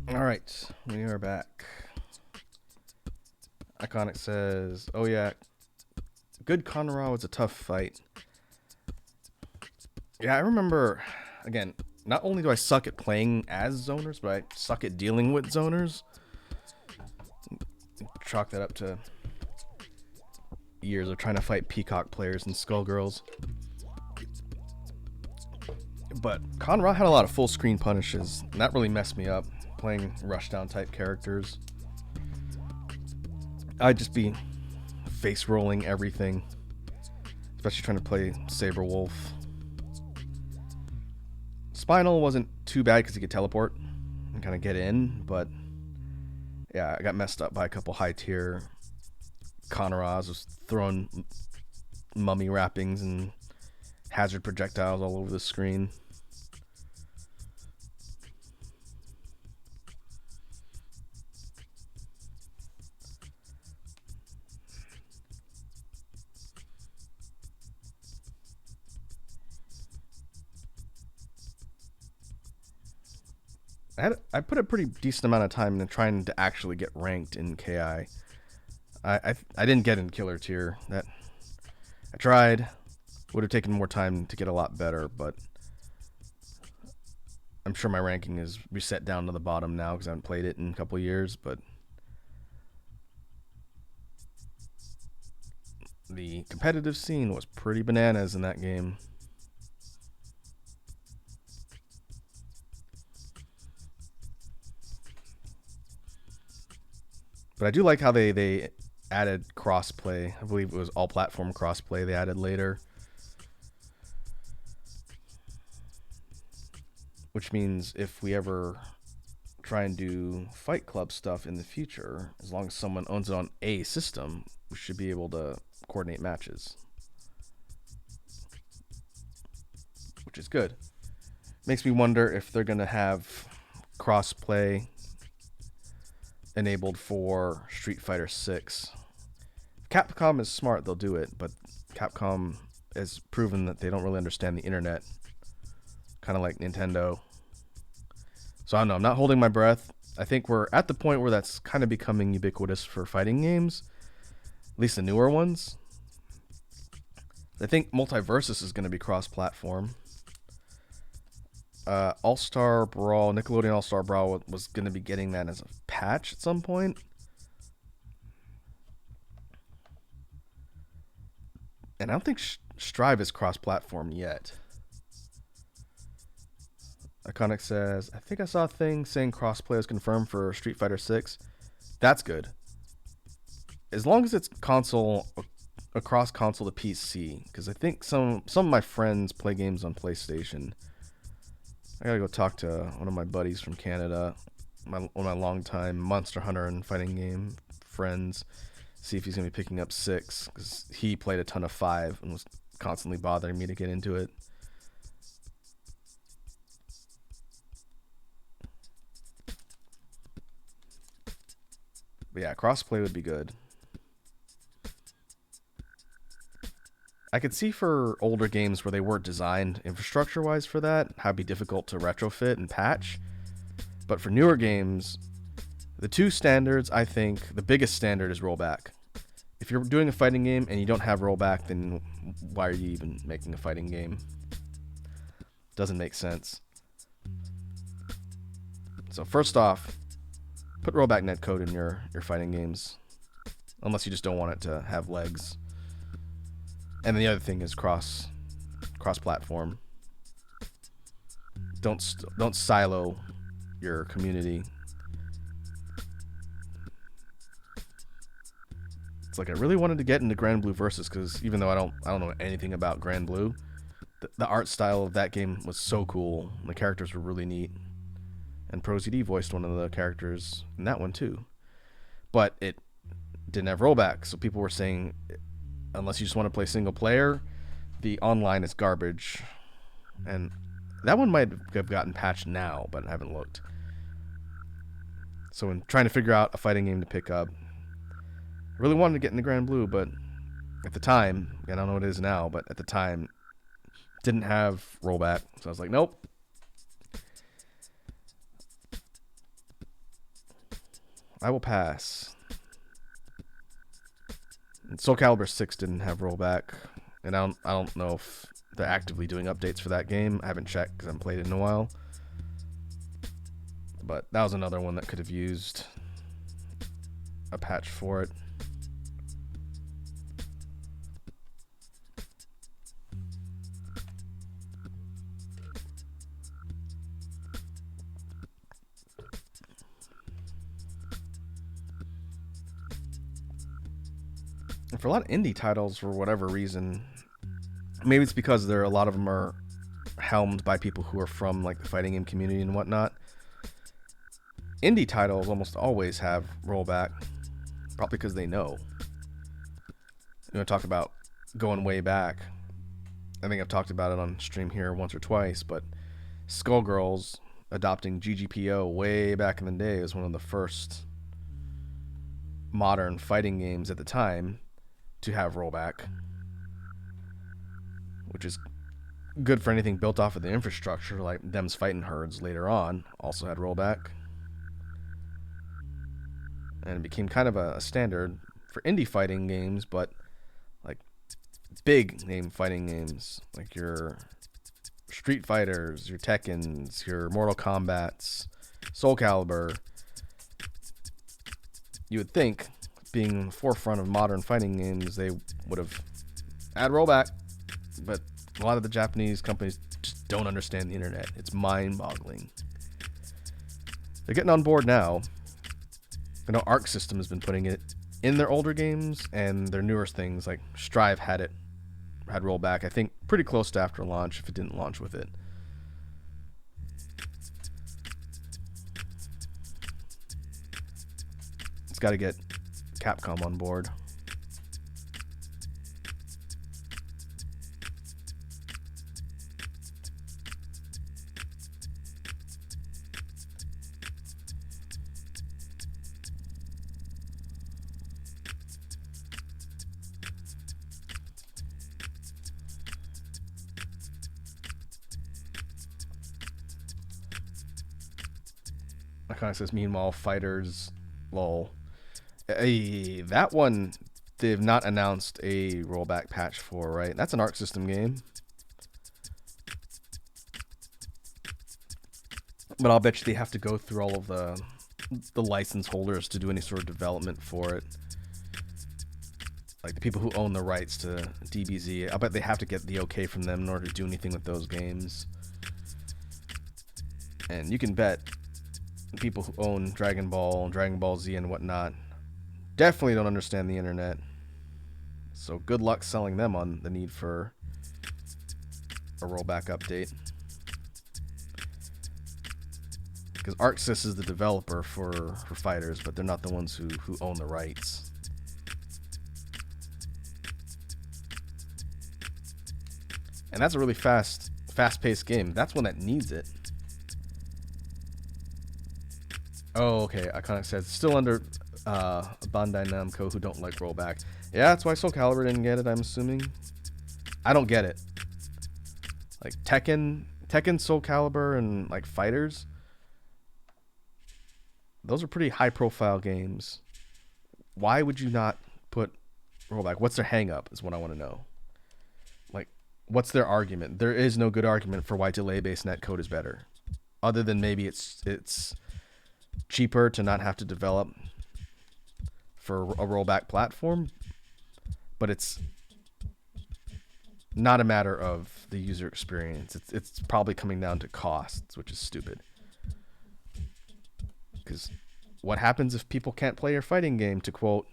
Alright, we are back. Iconic says, oh yeah, good Conra was a tough fight. Yeah, I remember, again, not only do I suck at playing as zoners, but I suck at dealing with zoners. Chalk that up to years of trying to fight Peacock players and Skullgirls. But Conra had a lot of full screen punishes, and that really messed me up playing rushdown type characters. I'd just be face rolling everything, especially trying to play Saber Wolf. Spinal wasn't too bad because he could teleport and kind of get in, but yeah, I got messed up by a couple high tier Conras, was throwing mummy wrappings and hazard projectiles all over the screen. I put a pretty decent amount of time into trying to actually get ranked in KI. I didn't get in killer tier. That I tried. Would have taken more time to get a lot better, but I'm sure my ranking is reset down to the bottom now because I haven't played it in a couple years. But the competitive scene was pretty bananas in that game. But I do like how they added crossplay. I believe it was all platform crossplay they added later. Which means if we ever try and do Fight Club stuff in the future, as long as someone owns it on a system, we should be able to coordinate matches. Which is good. Makes me wonder if they're going to have crossplay enabled for Street Fighter 6. If Capcom is smart, they'll do it, but Capcom has proven that they don't really understand the internet, kind of like Nintendo. So I don't know, I'm not holding my breath. I think we're at the point where that's kind of becoming ubiquitous for fighting games, at least the newer ones. I think Multiversus is going to be cross-platform. All-Star Brawl, Nickelodeon All-Star Brawl was going to be getting that as a patch at some point. And I don't think Strive is cross-platform yet. Iconic says, I think I saw a thing saying crossplay is confirmed for Street Fighter 6. That's good. As long as it's console, across console to PC. Because I think some of my friends play games on PlayStation. I gotta go talk to one of my buddies from Canada, one of my longtime Monster Hunter and fighting game friends, see if he's gonna be picking up 6, because he played a ton of 5 and was constantly bothering me to get into it. But yeah, crossplay would be good. I could see for older games where they weren't designed infrastructure-wise for that, how it'd be difficult to retrofit and patch. But for newer games, the two standards, I think, the biggest standard is rollback. If you're doing a fighting game and you don't have rollback, then why are you even making a fighting game? Doesn't make sense. So first off, put rollback netcode in your fighting games, unless you just don't want it to have legs. And then the other thing is cross-platform. Don't silo your community. It's like I really wanted to get into Grand Blue Versus, because even though I don't know anything about Grand Blue, the art style of that game was so cool. The characters were really neat, and ProZD voiced one of the characters in that one too. But it didn't have rollback, so people were saying, unless you just want to play single player, the online is garbage. And that one might have gotten patched now, but I haven't looked. So when trying to figure out a fighting game to pick up, I really wanted to get into Grand Blue, but at the time, I don't know what it is now, but at the time, didn't have rollback. So I was like, nope. I will pass. And Soul Calibur 6 didn't have rollback, and I don't know if they're actively doing updates for that game. I haven't checked because I haven't played it in a while. But that was another one that could have used a patch for it. And for a lot of indie titles, for whatever reason, maybe it's because a lot of them are helmed by people who are from like the fighting game community and whatnot. Indie titles almost always have rollback, probably because they know. Talk about going way back. I think I've talked about it on stream here once or twice, but Skullgirls adopting GGPO way back in the day was one of the first modern fighting games at the time to have rollback, which is good for anything built off of the infrastructure, like Them's Fighting Herds later on also had rollback. And it became kind of a standard for indie fighting games, but like big name fighting games, like your Street Fighters, your Tekkens, your Mortal Kombats, Soul Calibur, you would think, being in the forefront of modern fighting games, they would have had rollback, but a lot of the Japanese companies just don't understand the internet. It's mind-boggling. They're getting on board now. I know Arc System has been putting it in their older games, and their newer things like Strive had rollback, I think, pretty close to after launch, if it didn't launch with it. It's got to get Capcom on board. My kind of says, meanwhile, Fighters, lol. That one, they've not announced a rollback patch for, right? That's an Arc System game. But I'll bet you they have to go through all of the license holders to do any sort of development for it. Like the people who own the rights to DBZ, I bet they have to get the okay from them in order to do anything with those games. And you can bet people who own Dragon Ball, Dragon Ball Z, and whatnot definitely don't understand the internet. So good luck selling them on the need for a rollback update. Because ArcSys is the developer for Fighters, but they're not the ones who own the rights. And that's a really fast-paced game. That's one that needs it. Oh, okay. I kind of said still under Bandai Namco, who don't like rollback. Yeah, that's why Soul Calibur didn't get it, I'm assuming. I don't get it. Like Tekken, Soul Calibur, and like Fighters. Those are pretty high-profile games. Why would you not put rollback? What's their hang-up is what I want to know. Like, what's their argument? There is no good argument for why delay-based netcode is better. Other than maybe it's cheaper to not have to develop for a rollback platform, but it's not a matter of the user experience. It's probably coming down to costs, which is stupid. Because what happens if people can't play your fighting game? To quote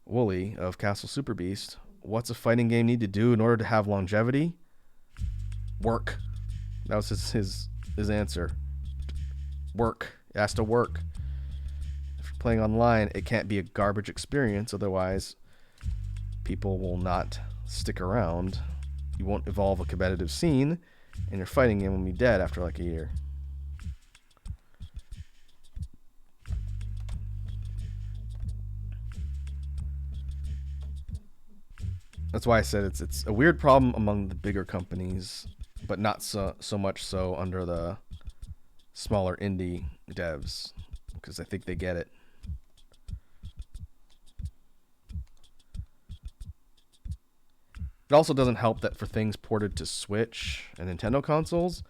Wooly of Castle Super Beast, what's a fighting game need to do in order to have longevity? Work. That was his answer. Work. It has to work. If you're playing online, it can't be a garbage experience. Otherwise, people will not stick around. You won't evolve a competitive scene, and your fighting game will be dead after like a year. That's why I said it's a weird problem among the bigger companies, but not so much so under the smaller indie devs, because I think they get it. It also doesn't help that for things ported to Switch and Nintendo consoles,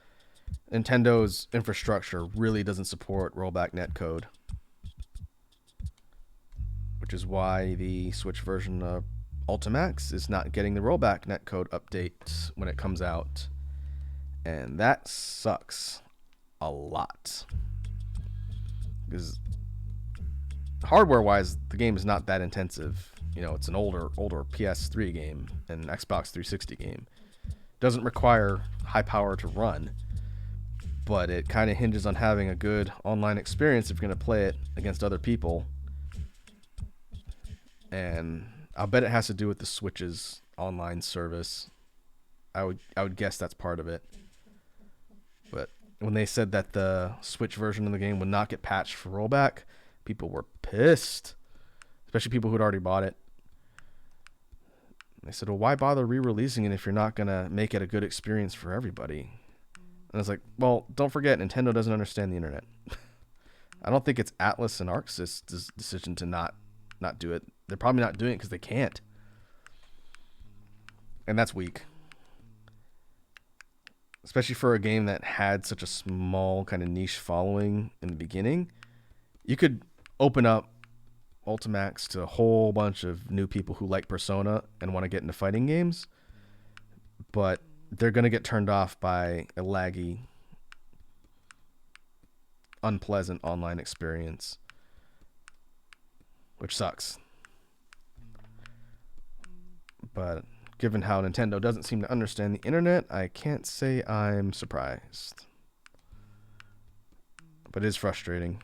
Nintendo's infrastructure really doesn't support rollback netcode, which is why the Switch version of Ultimax is not getting the rollback netcode update when it comes out. And that sucks a lot. Because hardware-wise, the game is not that intensive. It's an older PS3 game and Xbox 360 game. Doesn't require high power to run, but it kind of hinges on having a good online experience if you're going to play it against other people. And I'll bet it has to do with the Switch's online service. I would guess that's part of it. But when they said that the Switch version of the game would not get patched for rollback, people were pissed, especially people who'd already bought it. They said, well, why bother re-releasing it if you're not going to make it a good experience for everybody? And I was like, well, don't forget, Nintendo doesn't understand the internet. I don't think it's Atlas and Arxis' decision to not do it. They're probably not doing it because they can't. And that's weak. Especially for a game that had such a small kind of niche following in the beginning. You could open up Ultimax to a whole bunch of new people who like Persona and want to get into fighting games, but they're going to get turned off by a laggy, unpleasant online experience, which sucks. But given how Nintendo doesn't seem to understand the internet, I can't say I'm surprised. But it is frustrating.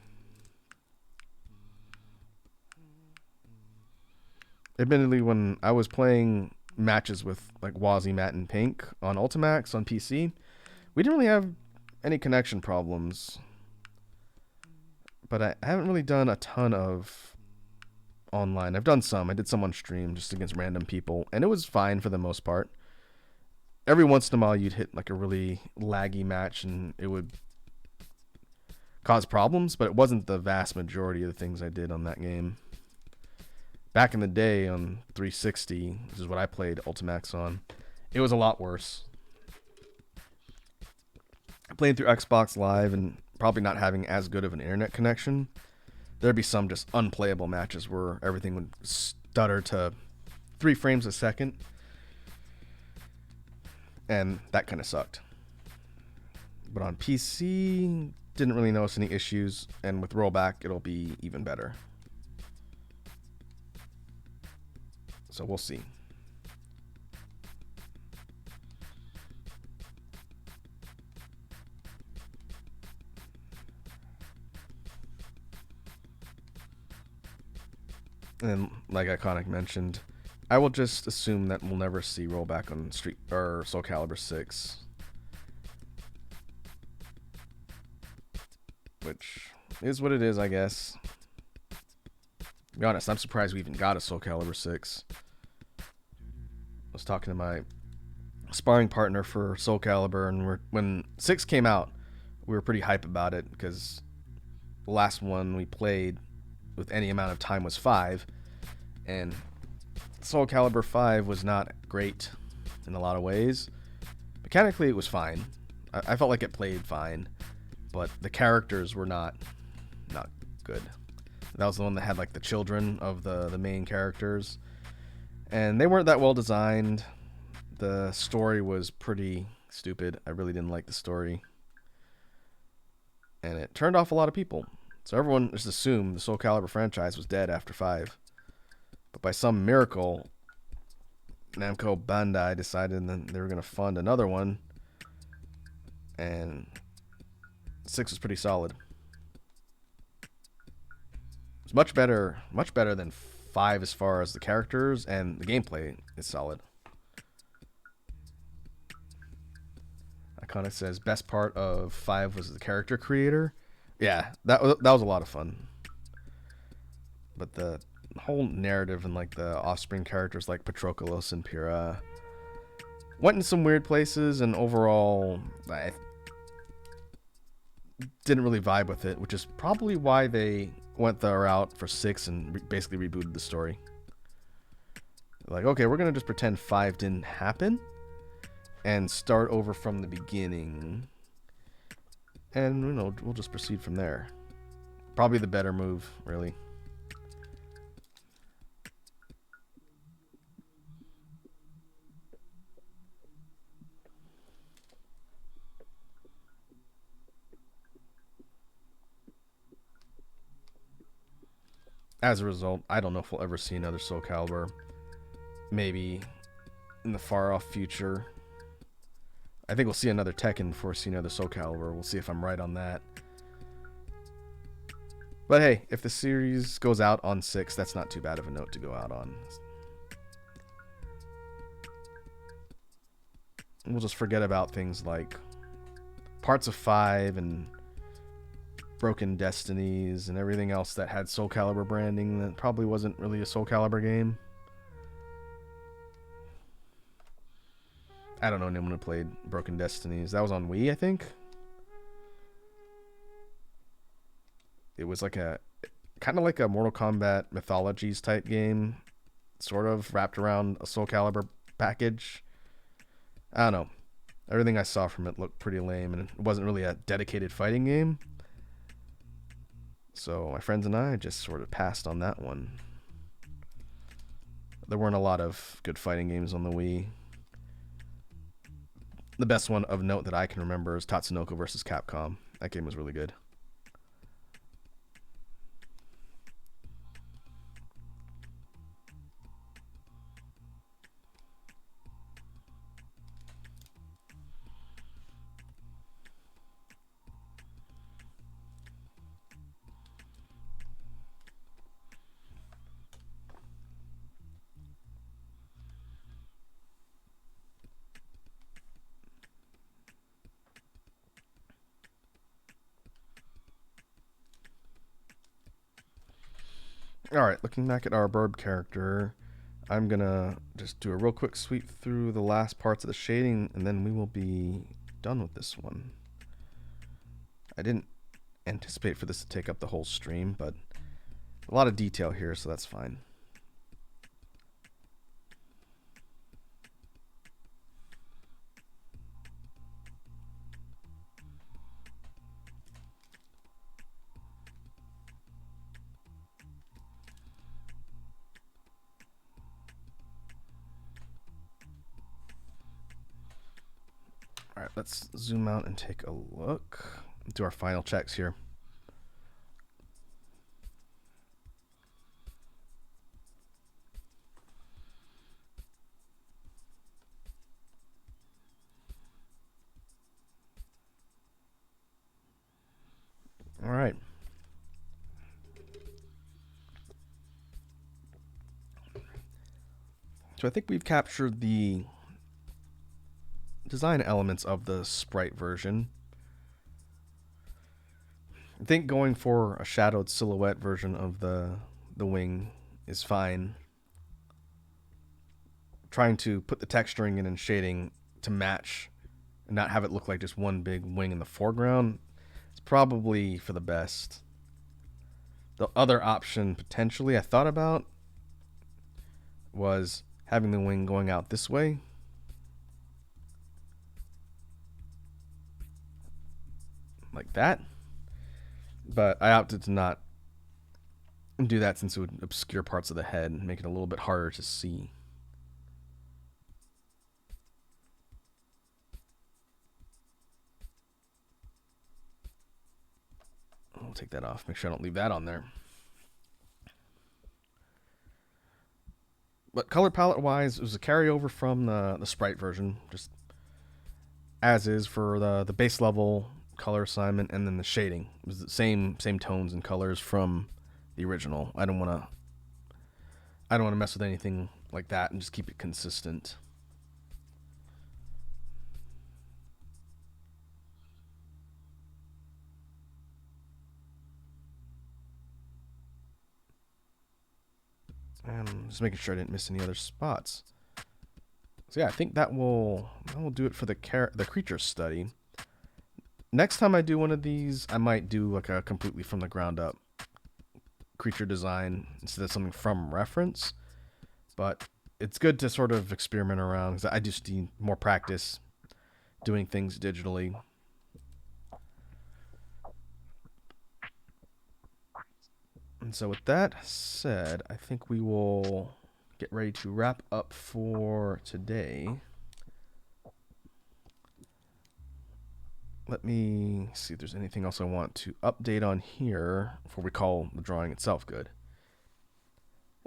Admittedly, when I was playing matches with like Wazzy, Matt, and Pink on Ultimax on PC, we didn't really have any connection problems. But I haven't really done a ton of online. I've done some. I did some on stream just against random people, and it was fine for the most part. Every once in a while, you'd hit like a really laggy match, and it would cause problems, but it wasn't the vast majority of the things I did on that game. Back in the day on 360, this is what I played Ultimax on, it was a lot worse. Playing through Xbox Live and probably not having as good of an internet connection, there'd be some just unplayable matches where everything would stutter to 3 frames a second. And that kind of sucked. But on PC, didn't really notice any issues. And with rollback, it'll be even better. So we'll see. And like Iconic mentioned, I will just assume that we'll never see rollback on Street or Soul Calibur 6. Which is what it is, I guess. To be honest, I'm surprised we even got a Soul Calibur 6. I was talking to my sparring partner for Soul Calibur, and when 6 came out, we were pretty hype about it because the last one we played with any amount of time was 5, and Soul Calibur 5 was not great in a lot of ways. Mechanically, it was fine. I felt like it played fine, but the characters were not good. That was the one that had like the children of the main characters, and they weren't that well designed. The story was pretty stupid. I really didn't like the story, and it turned off a lot of people. So everyone just assumed the Soul Calibur franchise was dead after 5. But by some miracle, Namco Bandai decided that they were going to fund another one, and 6 was pretty solid. It's much better than 5 as far as the characters, and the gameplay is solid. Iconic says best part of 5 was the character creator. Yeah, that was a lot of fun. But the whole narrative and like the offspring characters like Patroclus and Pyrrha went in some weird places, and overall I didn't really vibe with it, which is probably why they went the route for 6 and basically rebooted the story. Like, okay, we're gonna just pretend 5 didn't happen and start over from the beginning, and we'll just proceed from there. Probably the better move, really. as a result, I don't know if we'll ever see another Soul Calibur. Maybe in the far off future. I think we'll see another Tekken before we see another Soul Calibur. We'll see if I'm right on that. But hey, if the series goes out on 6, that's not too bad of a note to go out on. We'll just forget about things like parts of 5 and Broken Destinies and everything else that had Soul Calibur branding that probably wasn't really a Soul Calibur game. I don't know anyone who played Broken Destinies. That was on Wii, I think. It was like a kind of like a Mortal Kombat Mythologies type game, sort of wrapped around a Soul Calibur package. I don't know. Everything I saw from it looked pretty lame, and it wasn't really a dedicated fighting game. So my friends and I just sort of passed on that one. There weren't a lot of good fighting games on the Wii. The best one of note that I can remember is Tatsunoko vs. Capcom. That game was really good. Alright, looking back at our bird character, I'm gonna just do a real quick sweep through the last parts of the shading, and then we will be done with this one. I didn't anticipate for this to take up the whole stream, but a lot of detail here, so that's fine. Alright, let's zoom out and take a look. Do our final checks here. Alright. So I think we've captured the design elements of the sprite version. I think going for a shadowed silhouette version of the wing is fine. Trying to put the texturing in and shading to match and not have it look like just one big wing in the foreground is probably for the best. The other option potentially I thought about was having the wing going out this way. Like that. But I opted to not do that since it would obscure parts of the head and make it a little bit harder to see. I'll take that off. Make sure I don't leave that on there. But color palette wise, it was a carryover from the sprite version, just as is for the base level color assignment, and then the shading. It was the same tones and colors from the original. I don't want to mess with anything like that and just keep it consistent. And just making sure I didn't miss any other spots. So yeah, I think that will do it for the creature study. Next time I do one of these, I might do like a completely from the ground up creature design instead of something from reference. But it's good to sort of experiment around because I just need more practice doing things digitally. And so with that said, I think we will get ready to wrap up for today. Let me see if there's anything else I want to update on here before we call the drawing itself good.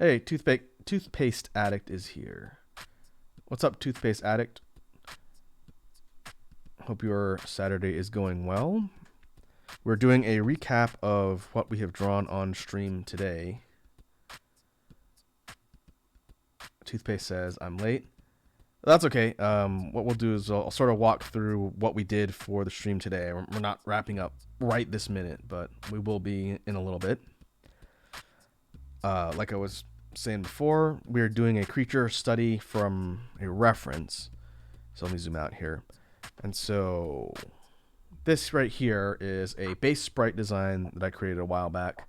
Hey, toothpaste addict is here. What's up, toothpaste addict? Hope your Saturday is going well. We're doing a recap of what we have drawn on stream today. Toothpaste says, I'm late. That's okay. What we'll do is I'll sort of walk through what we did for the stream today. We're not wrapping up right this minute, but we will be in a little bit. Like I was saying before, we're doing a creature study from a reference. So let me zoom out here. And so this right here is a base sprite design that I created a while back.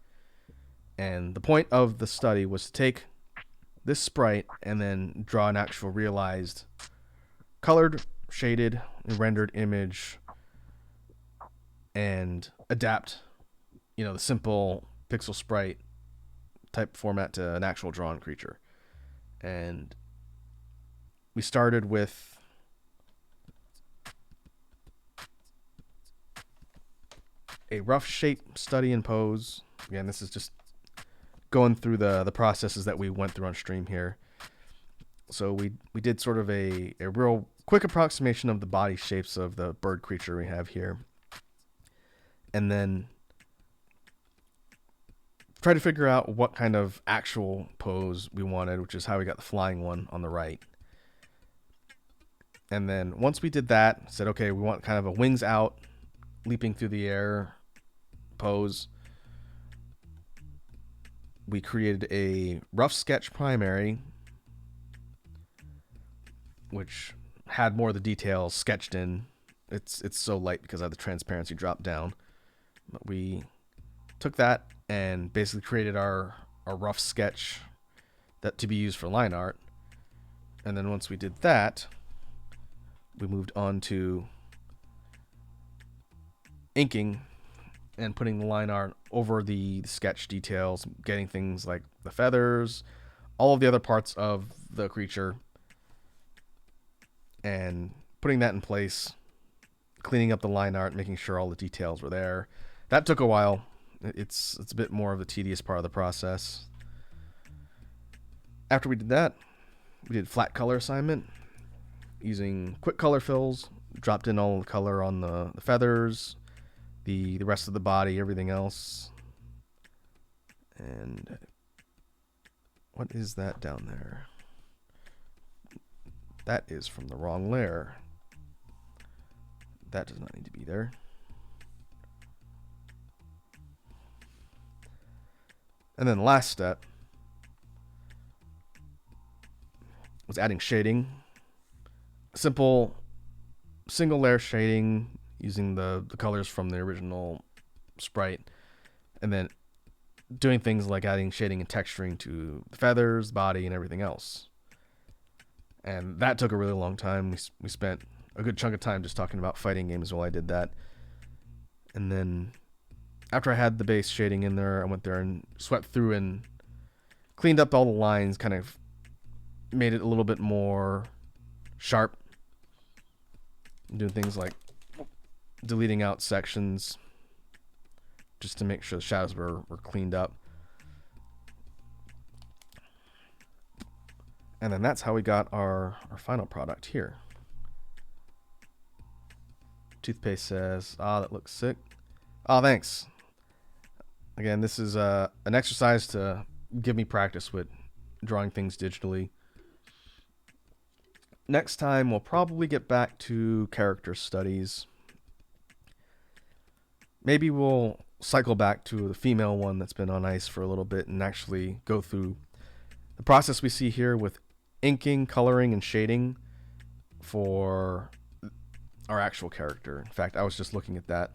And the point of the study was to take this sprite and then draw an actual realized colored, shaded, and rendered image and adapt, the simple pixel sprite type format to an actual drawn creature. And we started with a rough shape study and pose. Again, this is just going through the processes that we went through on stream here. So we did sort of a real quick approximation of the body shapes of the bird creature we have here. And then try to figure out what kind of actual pose we wanted, which is how we got the flying one on the right. And then once we did that, said, okay, we want kind of a wings out, leaping through the air pose. We created a rough sketch primary, which had more of the details sketched in. It's so light because I have the transparency dropped down. But we took that and basically created our rough sketch that to be used for line art. And then once we did that, we moved on to inking and putting the line art over the sketch details, getting things like the feathers, all of the other parts of the creature, and putting that in place, cleaning up the line art, making sure all the details were there. That took a while. It's a bit more of the tedious part of the process. After we did that, we did flat color assignment using quick color fills, dropped in all the color on the feathers, the rest of the body, everything else. And what is that down there? That is from the wrong layer. That does not need to be there. And then the last step was adding shading. Simple single layer shading using the colors from the original sprite, and then doing things like adding shading and texturing to the feathers, body, and everything else. And that took a really long time. We spent a good chunk of time just talking about fighting games while I did that. And then after I had the base shading in there, I went there and swept through and cleaned up all the lines, kind of made it a little bit more sharp. Doing things like deleting out sections just to make sure the shadows were cleaned up. And then that's how we got our final product here. Toothpaste says, that looks sick. Thanks. Again, this is an exercise to give me practice with drawing things digitally. Next time, we'll probably get back to character studies. Maybe we'll cycle back to the female one that's been on ice for a little bit and actually go through the process we see here with inking, coloring, and shading for our actual character. In fact, I was just looking at that.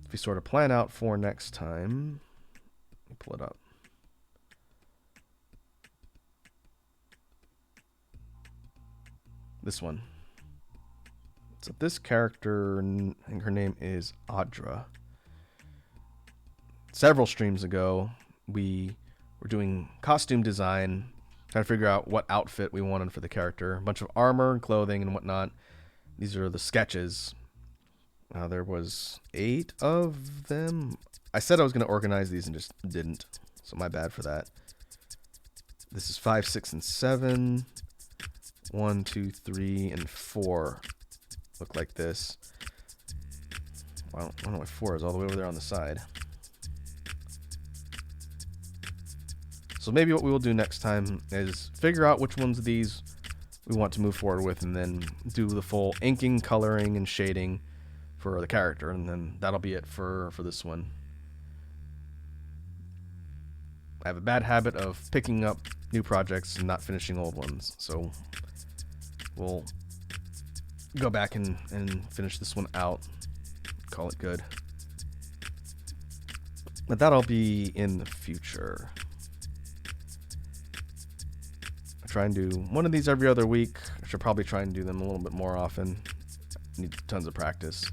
If we sort of plan out for next time, let me pull it up. This one. So this character, I think her name is Audra. Several streams ago, we were doing costume design, trying to figure out what outfit we wanted for the character. A bunch of armor and clothing and whatnot. These are the sketches. There was 8 of them. I said I was going to organize these and just didn't, so my bad for that. This is 5, 6, and 7. 1, 2, 3, and 4 look like this. Well, I don't know what 4 is, all the way over there on the side. So maybe what we will do next time is figure out which ones of these we want to move forward with, and then do the full inking, coloring, and shading for the character, and then that'll be it for this one. I have a bad habit of picking up new projects and not finishing old ones, so we'll go back and finish this one out, call it good. But that'll be in the future. I try and do one of these every other week. I should probably try and do them a little bit more often. Need tons of practice.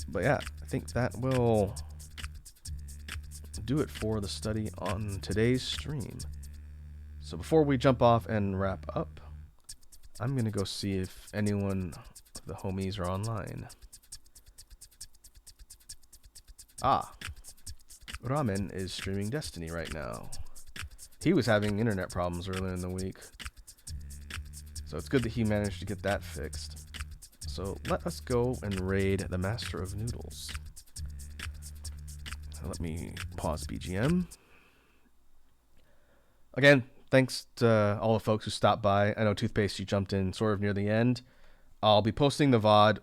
But yeah, I think that will do it for the study on today's stream. So before we jump off and wrap up, I'm going to go see if anyone of the homies are online. Ah, Ramen is streaming Destiny right now. He was having internet problems earlier in the week, so it's good that he managed to get that fixed. So let us go and raid the Master of Noodles. Let me pause BGM. Again, thanks to all the folks who stopped by. I know Toothpaste, you jumped in sort of near the end. I'll be posting the VOD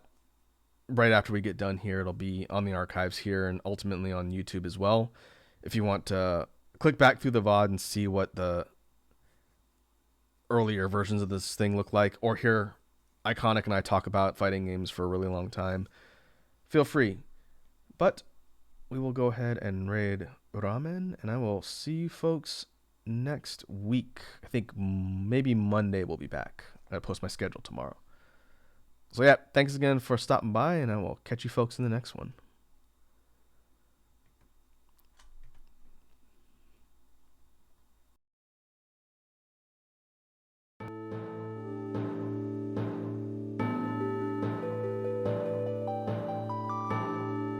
right after we get done here. It'll be on the archives here and ultimately on YouTube as well. If you want to click back through the VOD and see what the earlier versions of this thing look like, or hear Iconic and I talk about fighting games for a really long time, feel free. But we will go ahead and raid Ramen, and I will see you folks next week. I think maybe Monday we'll be back. I'll post my schedule tomorrow. So yeah, thanks again for stopping by, and I will catch you folks in the next one.